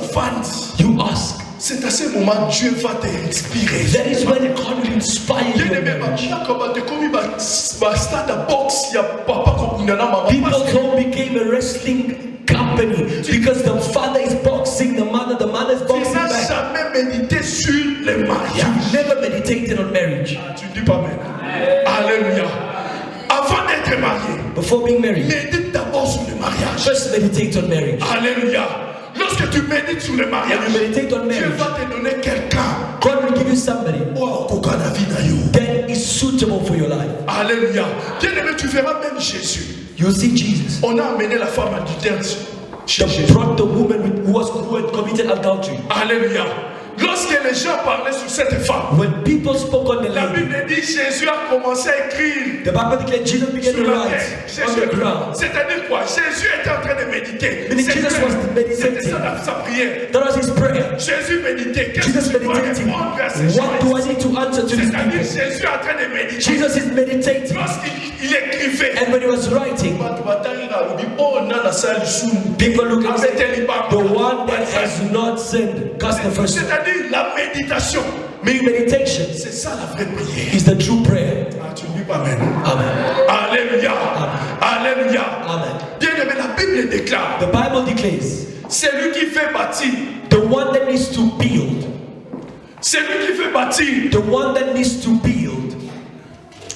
You ask. C'est à ce moment Dieu va t'inspirer. That is when God will inspire you. People's home became a wrestling company because the father is boxing the mother is Tu boxing n'as back. jamais médité sur le mariage. You never meditated on marriage. Tu ne dis pas amen. Alléluia. Avant d'être marié, Before being married, médite d'abord sur le mariage. first meditate on marriage. Alléluia. Lorsque tu médites sur le mariage, When you meditate on Dieu marriage, va te donner quelqu'un. God will give you somebody Oh, kokana vida yo. that is suitable for your life. Alléluia. Bien-aimé, tu verras même Jésus. You see Jesus. On a amené la femme adultère chez They Jésus. brought the woman who had committed adultery. Alléluia. Lorsque les gens parlaient sur cette femme, When people spoke on the la lady, Bible dit Jésus a commencé à écrire the Bible declared Jesus began sur to la write terre. on the ground. C'est-à-dire quoi? Jésus était en train de méditer. Meaning Jesus was meditating. C'était ça sa prière. That was his prayer. Jésus méditait. Qu'est-ce Jesus que tu dois meditating. répondre à ces What do I gens? need to answer to these C'est-à-dire people? Jésus est en train de méditer. Jesus is meditating. Lorsqu'il écrivait, And when he was writing, people look and say, the one that has not sinned, cast the first stone. c'est-à-dire la méditation. Meaning meditation C'est ça la vraie prière. is the true prayer. Ah, tu ne dis pas amen. Amen. Alléluia. Alléluia. Amen. Bien aimé, la Bible déclare, The Bible declares, c'est lui qui fait bâtir. the one that needs to build, C'est lui qui fait bâtir. the one that needs to build,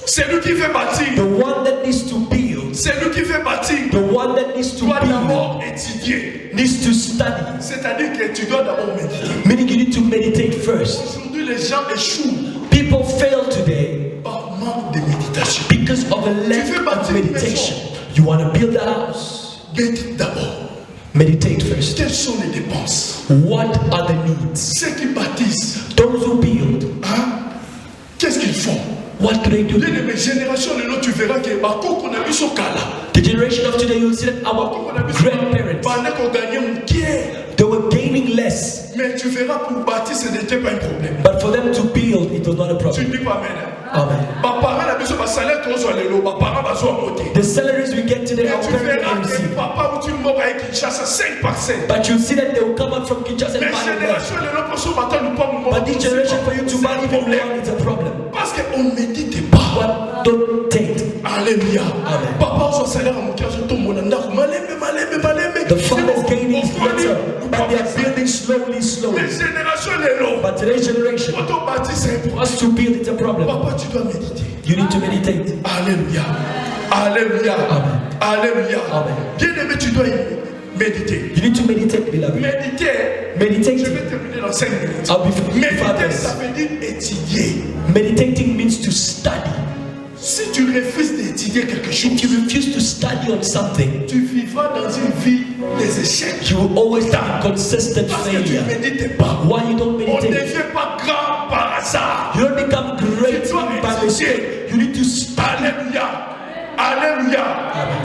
C'est lui qui fait bâtir. the one that needs to build, C'est lui qui fait bâtir. the one that needs to Tu dois build, d'abord étudier. needs to study. C'est-à-dire que tu dois d'abord méditer. Meaning you need to meditate first. Aujourd'hui, les gens échouent People fail today par manque de méditation. because of a lack of meditation. You want to build a house, Médite d'abord. meditate first. Quelles sont les dépenses? What are the needs? Ceux qui bâtissent, Those who build, hein? Qu'est-ce qu'ils font? what do they do? Bien aimé, génération de l'autre, tu verras que Bako qu'on a vu son cas là. The generation of today, you'll see that our grandparents, Pendant qu'on gagnait une guerre. they were gaining less, Mais tu verras pour bâtir, ce n'était pas un problème. but for them to build, it was not a Tu problem. ne dis pas amen. Hein? Amen. Mes parents, la maison, ma salaire, tous les lots, mes parents, ma soeur, monter. The salaries we get today, Et our tu parents verras can que receive. papa ou tu mourras avec Kinshasa 5 par 5. But you'll see that they will come out from Kinshasa and Mais buy less. génération de l'autre, pour ce matin, nous pas nous But this generation, for you to buy even one, it's a problem. Parce qu'on ne médite pas. What don't take? Alléluia. Amen. Papa, son salaire à mon cœur, je tombe mon andar. Maleme. The father's gaining better, but they are building slowly, slowly. Les générations de l'eau. But today's generation, Quand on bâtit, c'est for important. us to build, it's a problem. Papa, tu dois méditer. You need to meditate. Alléluia. Alléluia. Amen. Alléluia. Amen. Bien-aimé, tu dois méditer. You need to meditate, beloved. Méditer. Je Meditating. vais terminer dans 5 minutes. I'll be five Méditer, ça minutes. veut dire étudier. Meditating means to study. Si tu refuses d'étudier quelque chose, If you refuse to study on something, tu vivras dans une vie des échecs. you will always have consistent Parce que tu failure. ne médites pas. Why you don't On ne meditate? devient pas grand par hasard. You don't become great by mistake. You need to study. Alléluia. Alléluia.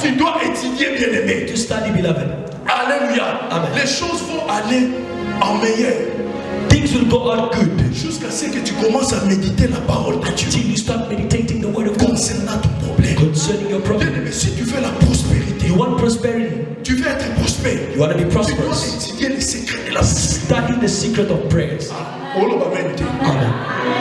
Tu dois étudier, bien-aimé. To study, beloved. Alléluia. Amen. Les choses vont aller en meilleur. Things will go on good Jusqu'à ce que tu commences à méditer la parole de Dieu until you start meditating the word of God concernant ton problème. concerning your problem. Bien-aimé, si tu veux la prospérité, You want prosperity. tu veux être prospère, You want to be Tu dois prosperous. étudier les secrets de la prière. Study the secret of prayers. Amen.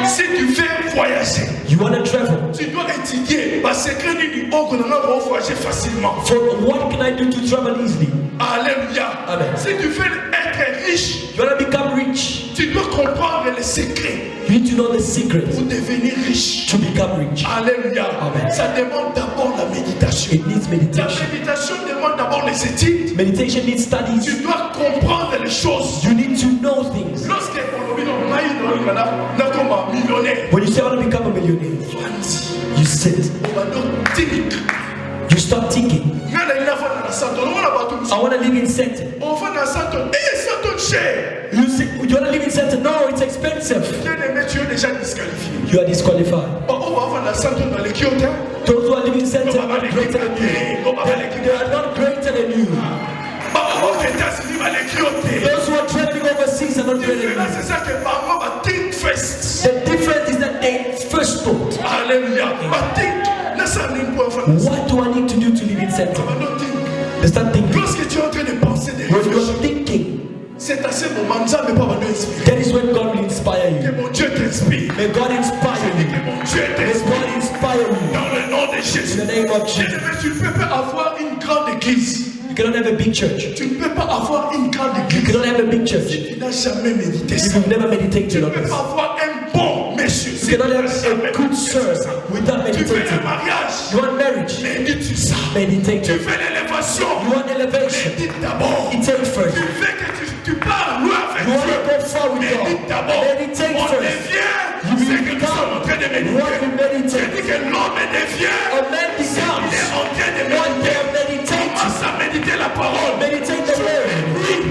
Si tu veux voyager, You want to travel. tu dois étudier le secret du haut que nous allons voyager facilement. For what can I do to travel easily? Alléluia. Amen. Si tu veux être riche, You want to become rich. tu dois comprendre les secrets You need to know the secret pour devenir riche. to become rich. Alléluia. Amen. Ça demande d'abord la méditation. It needs La meditation. méditation demande d'abord les études. Meditation needs studies. Tu dois comprendre les choses. You need to know things. Lorsque on est millionnaire, When you say I want to become a millionaire, you sit. You start thinking. I want to live in Satan. You say you want to live in Satan. No, it's expensive. You are disqualified. Those who are living in Satan are not greater than you. They are not greater than you. Those who are traveling overseas are not greater than you. The difference is that they first thought, what do I need to do to live in Satan? They start thinking. Lorsque tu es en train de penser des When you réflexions, are thinking, c'est à ce moment là mais pas va inspirer. that is when God will inspire Que you. mon Dieu t'inspire. May God inspire you. Que mon Dieu May t'inspire. God inspire you. Dans le nom de In Jésus. the name of Jesus. Mais tu ne peux pas avoir une grande église. You cannot have a big church. Tu ne peux pas avoir une grande You église. cannot have a big church Tu n'as jamais médité if ça. you've never Tu meditated ne on peux this. pas avoir un bon monsieur. You cannot have a good serve without Tu veux un meditating. mariage. You want marriage? Médite sur ça. Meditate. Tu veux l'élévation. You want elevation? Médite d'abord. Meditate first. Tu veux que tu parles loin avec You want Dieu. to go far with Médite God? d'abord. Meditate On first. devient You ce will que nous sommes en train de become what you méditer. Je meditate. dis que l'homme devient. A man Il est becomes en train de what they méditer. are meditating. Commence à méditer la parole. Meditate the word.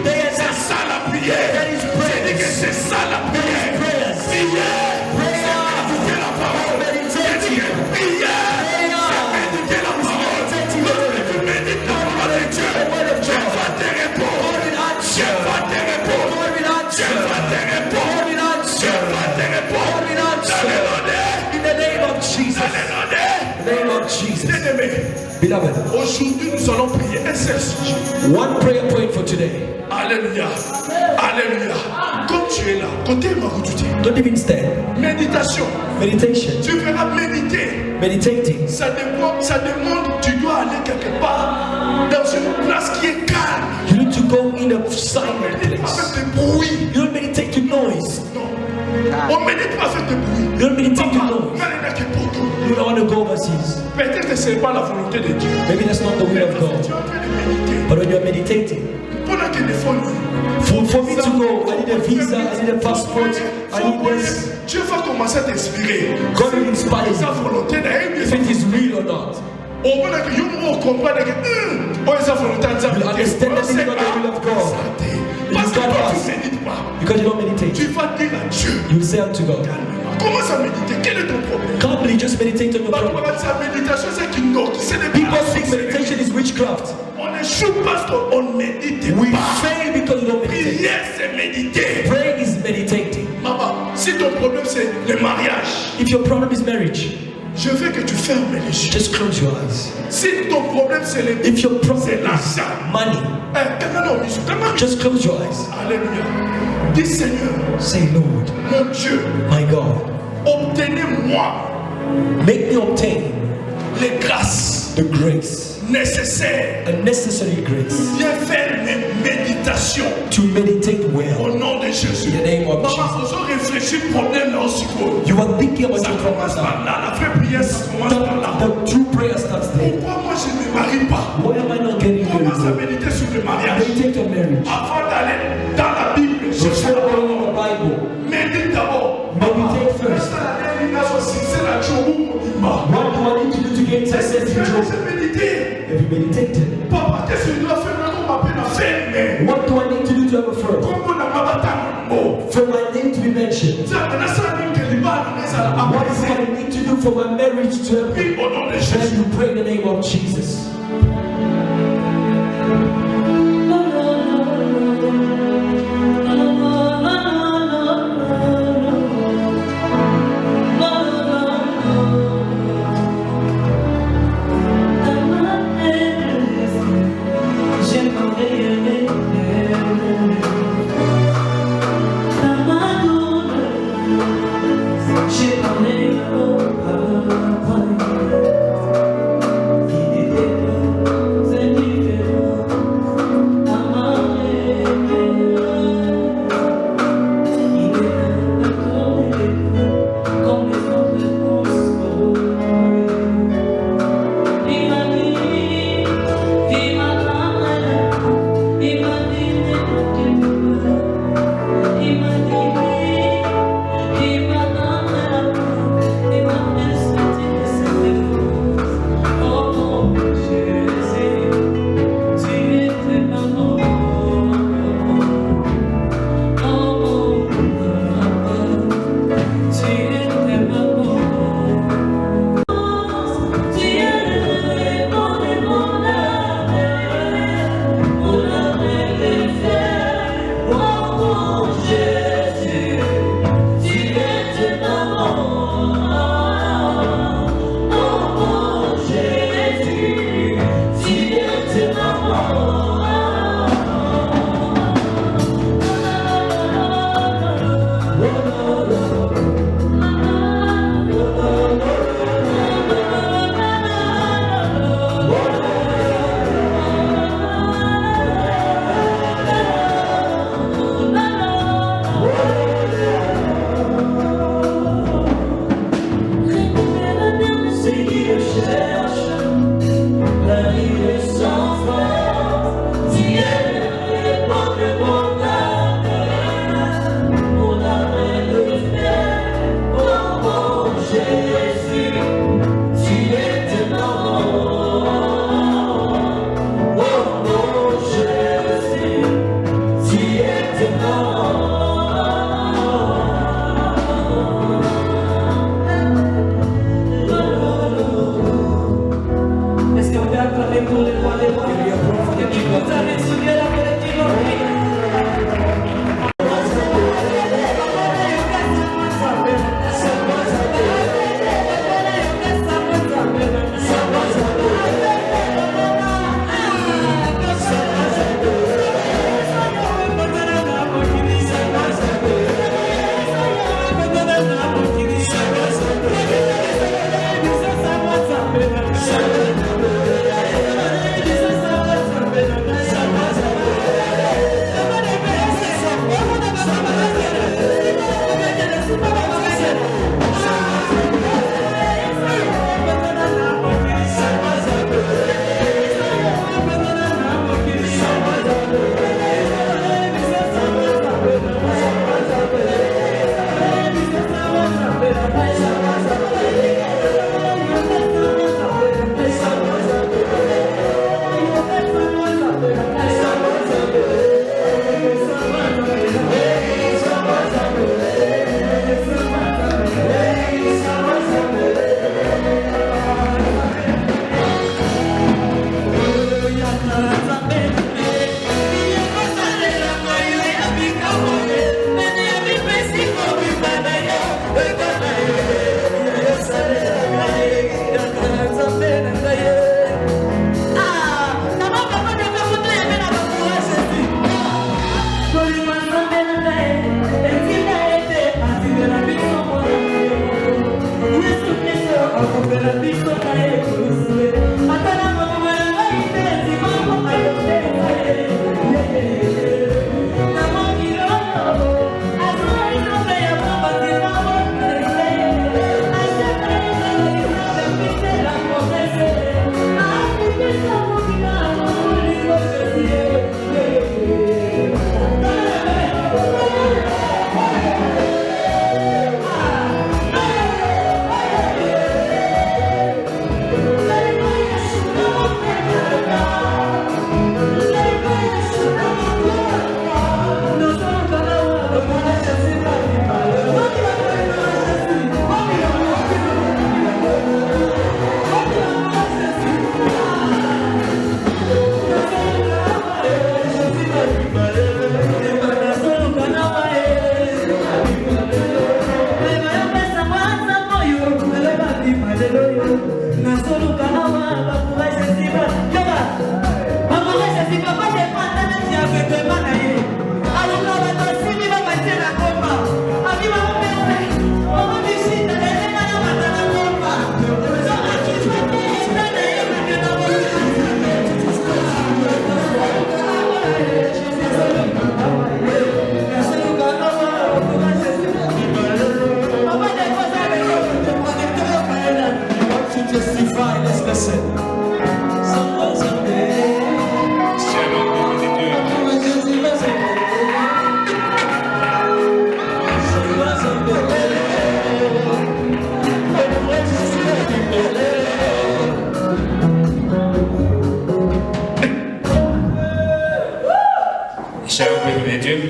Day and C'est night. ça la prière. That is Je dis que prayers. c'est ça la prière. Prayers. Prière. Prayer. Méditer la parole. Je dis Meditating. que prière. C'est méditer la parole. Meditating the Lorsque word. tu médites la parole de Dieu, Dieu va te répondre. God will Dieu answer. va te répondre. God will Dieu answer. va te répondre. God will Dieu answer. va te répondre. God will answer. In the name of Jesus. In the name of Jesus. Bien-aimé, Beloved, aujourd'hui nous allons prier un seul sujet. one prayer point for today. Alléluia. Alléluia. Comme tu es là, côté Maroudouti, Don't even stand. méditation. Meditation. Tu verras méditer. Meditating. Ça demande, tu dois aller quelque part dans une place qui est calme. You need to go in a silent Médite pas place. avec des bruits. You don't meditate to noise. Non. On ne médite pas avec des bruits. You don't meditate to Papa, noise. malgré que beaucoup. You don't want to go overseas. Peut-être que ce n'est pas la volonté de Dieu. Maybe that's not the will of Tu God. es en train de méditer. But when you're meditating, Pendant que des fois, for me to go, I need a visa, I need a passport, I need this. Dieu va commencer à t'inspirer. God will inspire Sa you volonté d'ailleurs, if it is real or not. au moment que vous comprenez que sa volonté You understand that this is not the will of God. parce que God toi has. tu ne médites pas. Because you don't meditate. Tu vas dire à Dieu, You will say unto God, commence à méditer. Quel est ton problème? calmly just meditate on your Parce problem. que sa méditation, c'est qu'une note. C'est des People think meditation is witchcraft. On échoue parce qu'on ne médite We pas. fail because we don't meditate. Prière, c'est méditer. Praying is meditating. Maman, si ton problème c'est le mariage, If your problem is marriage, je veux que tu fermes les yeux. just close your eyes. Si ton problème c'est le If your problem c'est is l'argent, money, just close your eyes. Alléluia. Dis Seigneur, Say, Lord, mon Dieu, my God, obtenez-moi make me obtain les grâces the grace, nécessaires. a necessary grace, Viens faire mes méditations to meditate au well. nom de Jésus. In the name of Maman, Jesus. vous avez réfléchi au problème là aussi. You are thinking about Ça your problem commence now. par là. La vraie prière, ça commence par là. The true prayer starts there. Pourquoi moi je ne me marie pas? Why am I not getting Commence à married? méditer sur le mariage. Meditate on marriage. Avant d'aller dans la Bible, chercher Before la parole. going in the Bible, Médite d'abord. meditate first. What What do I need to do to gain success in Job? méditer. Have you meditated? Papa, qu'est-ce que je dois faire quand on m'appelle à faire? Mais What do I need to do to have a firm? comment on a ma bataille? For my name to be mentioned. Ça, maintenant, ça dit que l'Iban, mais ça a What is what I need to do for my marriage to happen? appris au nom de Then Jésus. you pray in the name of Jesus. J'aimerais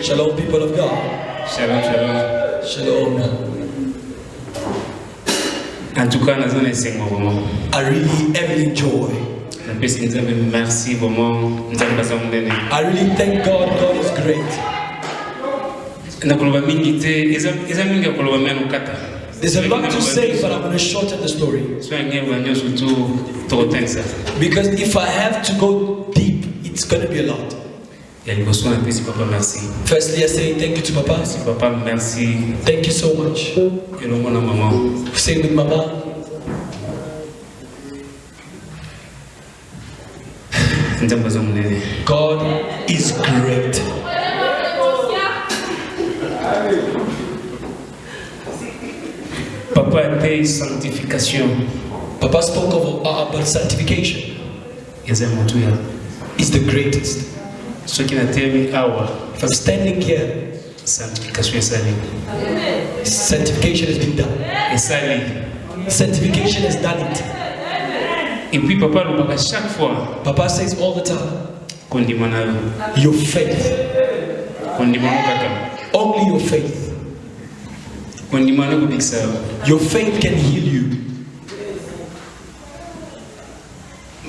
Shalom, people of God. Shalom, shalom. Shalom. En tout cas, nous avons vraiment. I really am enjoy. Merci vraiment. I really thank God. God is great. There's a lot to say, but I'm going to shorten the story. Because if I have to go deep, it's going to be a lot. Firstly, I say thank you to Papa. Papa, merci. Thank you so much. Same with Mama. God is great. Papa a dit sanctification. Papa spoke about sanctification. It's the greatest. If I'm standing here, sanctification has been done. Sanctification has done it. Et puis papa le chaque fois. Papa says all the time. Your faith. Only your faith. Your faith can heal you.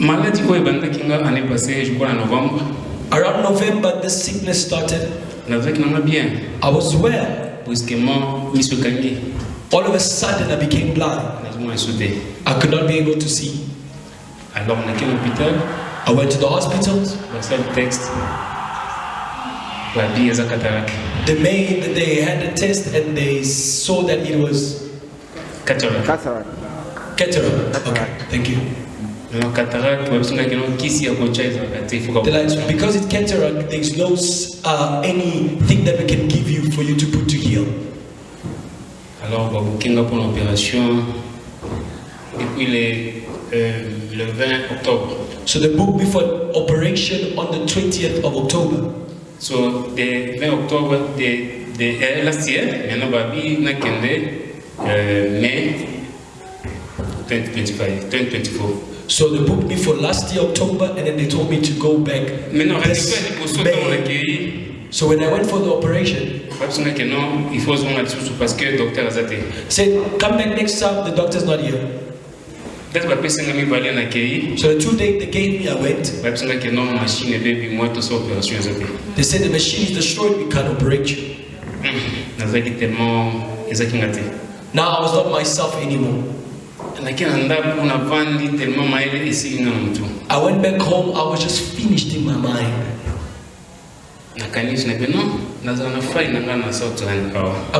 Maladie ko ebanda kinga année passée, je crois en novembre. Around November, this sickness started. I was well. All of a sudden, I became blind. I could not be able to see. I went to the hospital. They had a test and they saw that it was cataract. Okay, thank you. Because it's cataract, there's no anything that we can give you for you to put to heal. Alors, pour l'opération depuis le 20 octobre. So they booked me for operation on the 20th of October. So the 20 October the last year, and May 2024. So they booked me for last year October, and then they told me to go back. So when I went for the operation, said, come back next time, the doctor's not here. So the 2 days they gave me, I went. They said the machine is destroyed, we can't operate you. Now I was not myself anymore. I went back home, I was just finished in my mind. I'm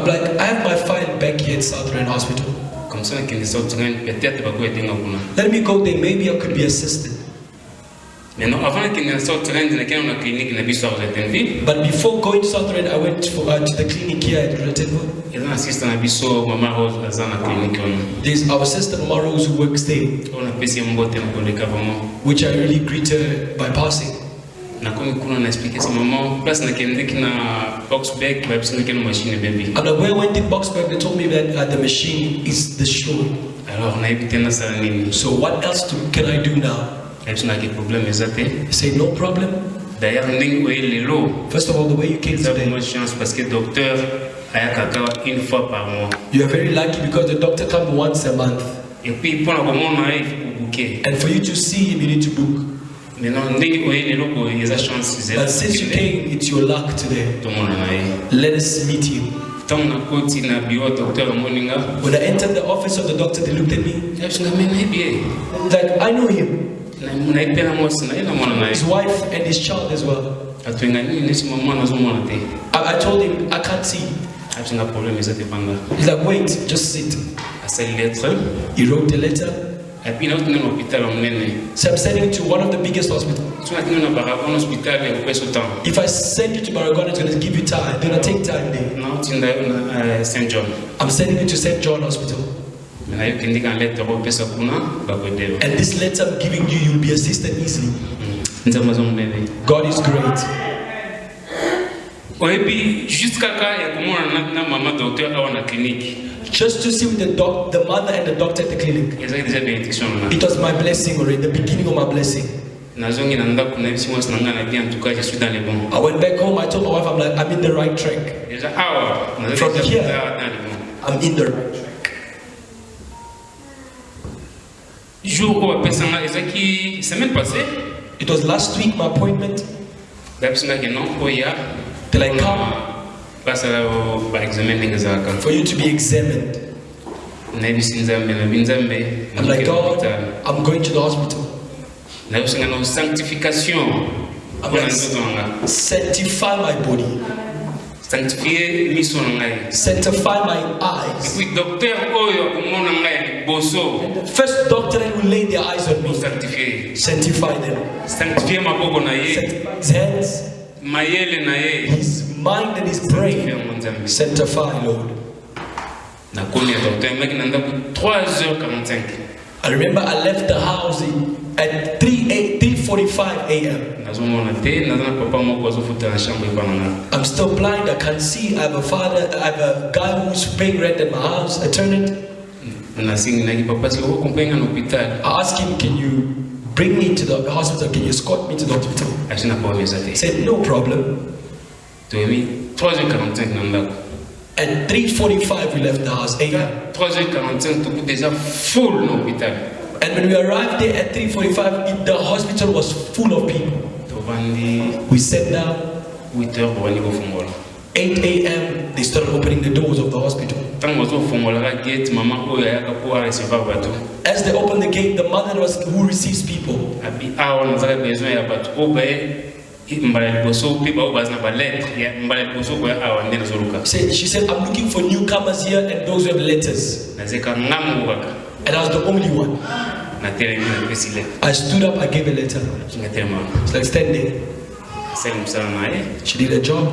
like, I have my file back here at Southern Hospital. Let me go there, maybe I could be assisted. Maintenant, avant qu'il ne sorte rien de la clinique, il n'a pas sorti de ville. But before going to Southern, I went to the clinic here at Rotenburg. Il y a un assistant à Bisso, Maman Rose, dans la clinique. There's our sister Mama Rose who works there, On a passé un beau temps pour le gouvernement. which I really greet her by passing. Na comme on a expliqué ce moment, place na clinique na Boxback, bah parce que une machine baby. And when I went in Boxburg, they told me that the machine is the show. Alors on a évité na ça nini. So what else can I do now? Et puis on a des problèmes exacts. I say, no problem. D'ailleurs, nous les lots. First of all, the way you came C'est today, une chance parce que le docteur a caca une fois par mois. you are very lucky because the doctor comes once a month. Et puis pour la commande, on a il bouquet. And for you to see him, you need to book. Maintenant, nous les lots, il y a chance. And since you came, it's your luck today. Tout le monde en a. Let us meet you. Tant on a côté na bio docteur Moninga. When I entered the office of the doctor, they looked at me Et puis on a mené bien. like, I know him. On a été à moi, c'est na mon na. His wife and his child as well. Atuengani nisi moment na zomo na te. I told him, I can't see. Et puis on a problème exact pendant. He's like, wait, just sit. À cette lettre. He wrote a letter. Et puis nous dans l'hôpital on mené. So I'm sending you to one of the biggest hospitals. Tu as dit nous na un hôpital et on passe au temps. If I send you to Maragon, it's going to give you time. It's going to take time there. Non, tu n'as Saint John. I'm sending you to St. John Hospital. Mais il y a une lettre au pesa kuna bakodelo. And this letter I'm giving you, you'll be assisted easily. Nzama zombele. God is great. Et puis jusqu'à quand il y a comment na maman docteur à la clinique. Just to see with the mother and the doctor at the clinic. Il y a déjà bénédiction là. It was my blessing already, the beginning of my blessing. Nazongi nanda kuna bisi moi nanga na bien en tout cas je suis dans les bons. I went back home, I told my wife, I'm like, I'm in the right track. Déjà awa. From here. Dans les bons. I'm in the right track. Jour où pesa na ezaki semaine passée. It was last week, my appointment. Dabsinga que non oya. Till I come Passa là au examen d'examen. for you to be examined. Na bisi nzambe na binzambe. I'm like, God, I'm going to the hospital. Na usinga na sanctification. I'm like, sanctify my body. Sanctifier mission ngai. Sanctify my eyes. Oui, docteur oyo kumona ngai boso. The first doctor that will lay their eyes on me, Sanctifier. sanctify them. Sanctifier maboko na ye. Sanctify his hands, Mayele na ye. his mind and his brain. Sanctify, Lord. Na koni ya docteur maki nanda 3h45. I remember I left the house at 3:45 a.m. Nazomona te nazana papa moko azofuta na chambre banana. I'm still blind, I can't see. I have a father, I have a guy who's paying rent at my house, a tenant. Na singi na papa si ko kompenga na hospital. I asked him, can you bring me to the hospital? Can you escort me to the hospital? Ashina pa weza He te. said, no problem. To mi 3h45 nanda. At 3:45 we left the house a.m. 3h45 tout déjà full na hospital. And when we arrived there at 3:45, the hospital was full of people. To bandi We sat down. 8h bani ko fungola. 8 a.m. they started opening the doors of the hospital. Tango zo fungola ka gate mama oyo ya ka pour recevoir bato. As they opened the gate, the mother was who receives people. Abi awa nazaka besoin ya bato obaye mbala liboso pe ba bazna ba lettre ya mbala liboso ko ya awa ndena zoluka. She said, I'm looking for newcomers here and those who have letters. Nazeka ngamu waka. And I was the only one. Na tele na pesile. I stood up, I gave a letter. Kinga tema. It's like standing. Sasa msana naye. She did a job.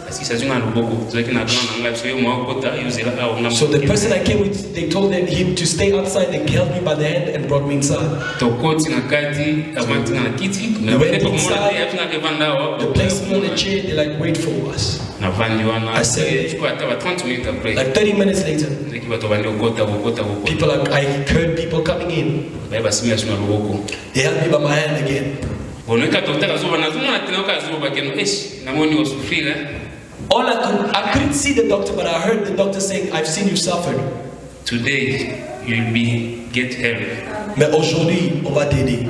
Asisa zunga luboko. Zoki na kana ngala so yo mwa kota yuzela awa ngamu. So the person I came with, they told him to stay outside. They held me by the hand and brought me inside. Tokoti na kati avanti na kiti. Na went wende kwa inside. mwana ya tuna kevanda wa. They placed me on a chair. They like, wait for us. Na vandi wana. I said- Chukua hata 30 minutes après. Like 30 minutes later, Zeki bato bandi okota. people I heard people coming in. Baba simia suna luboko. They held me by my hand again. Boneka docteur azoba na zuma tena kazoba keno na moni osufira. I couldn't see the doctor, but I heard the doctor saying, I've seen you suffered. Today you'll be get help. Mais aujourd'hui, on va t'aider.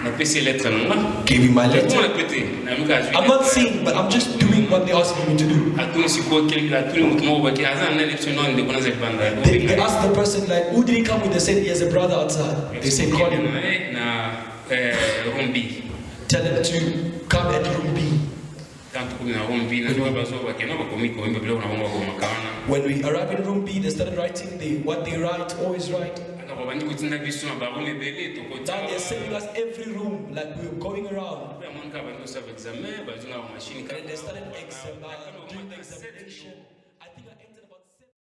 Na pesi lettre nanga. Gave me my Comment letter. la pété? Na muka azui. I'm not seeing, but I'm just doing what they're asking me to do. Atuni siko kelika atuni mtu mmoja baki azana na lepsi no ndiko na zebanda. They asked the person, like, who did he come with? They said he has a brother outside. They said, call him. na rombi. Tell him to come at room B. When we arrive in room B, they started writing what they write, always write. Now they're sending us every room, like we were going around. And they started doing the examination. I think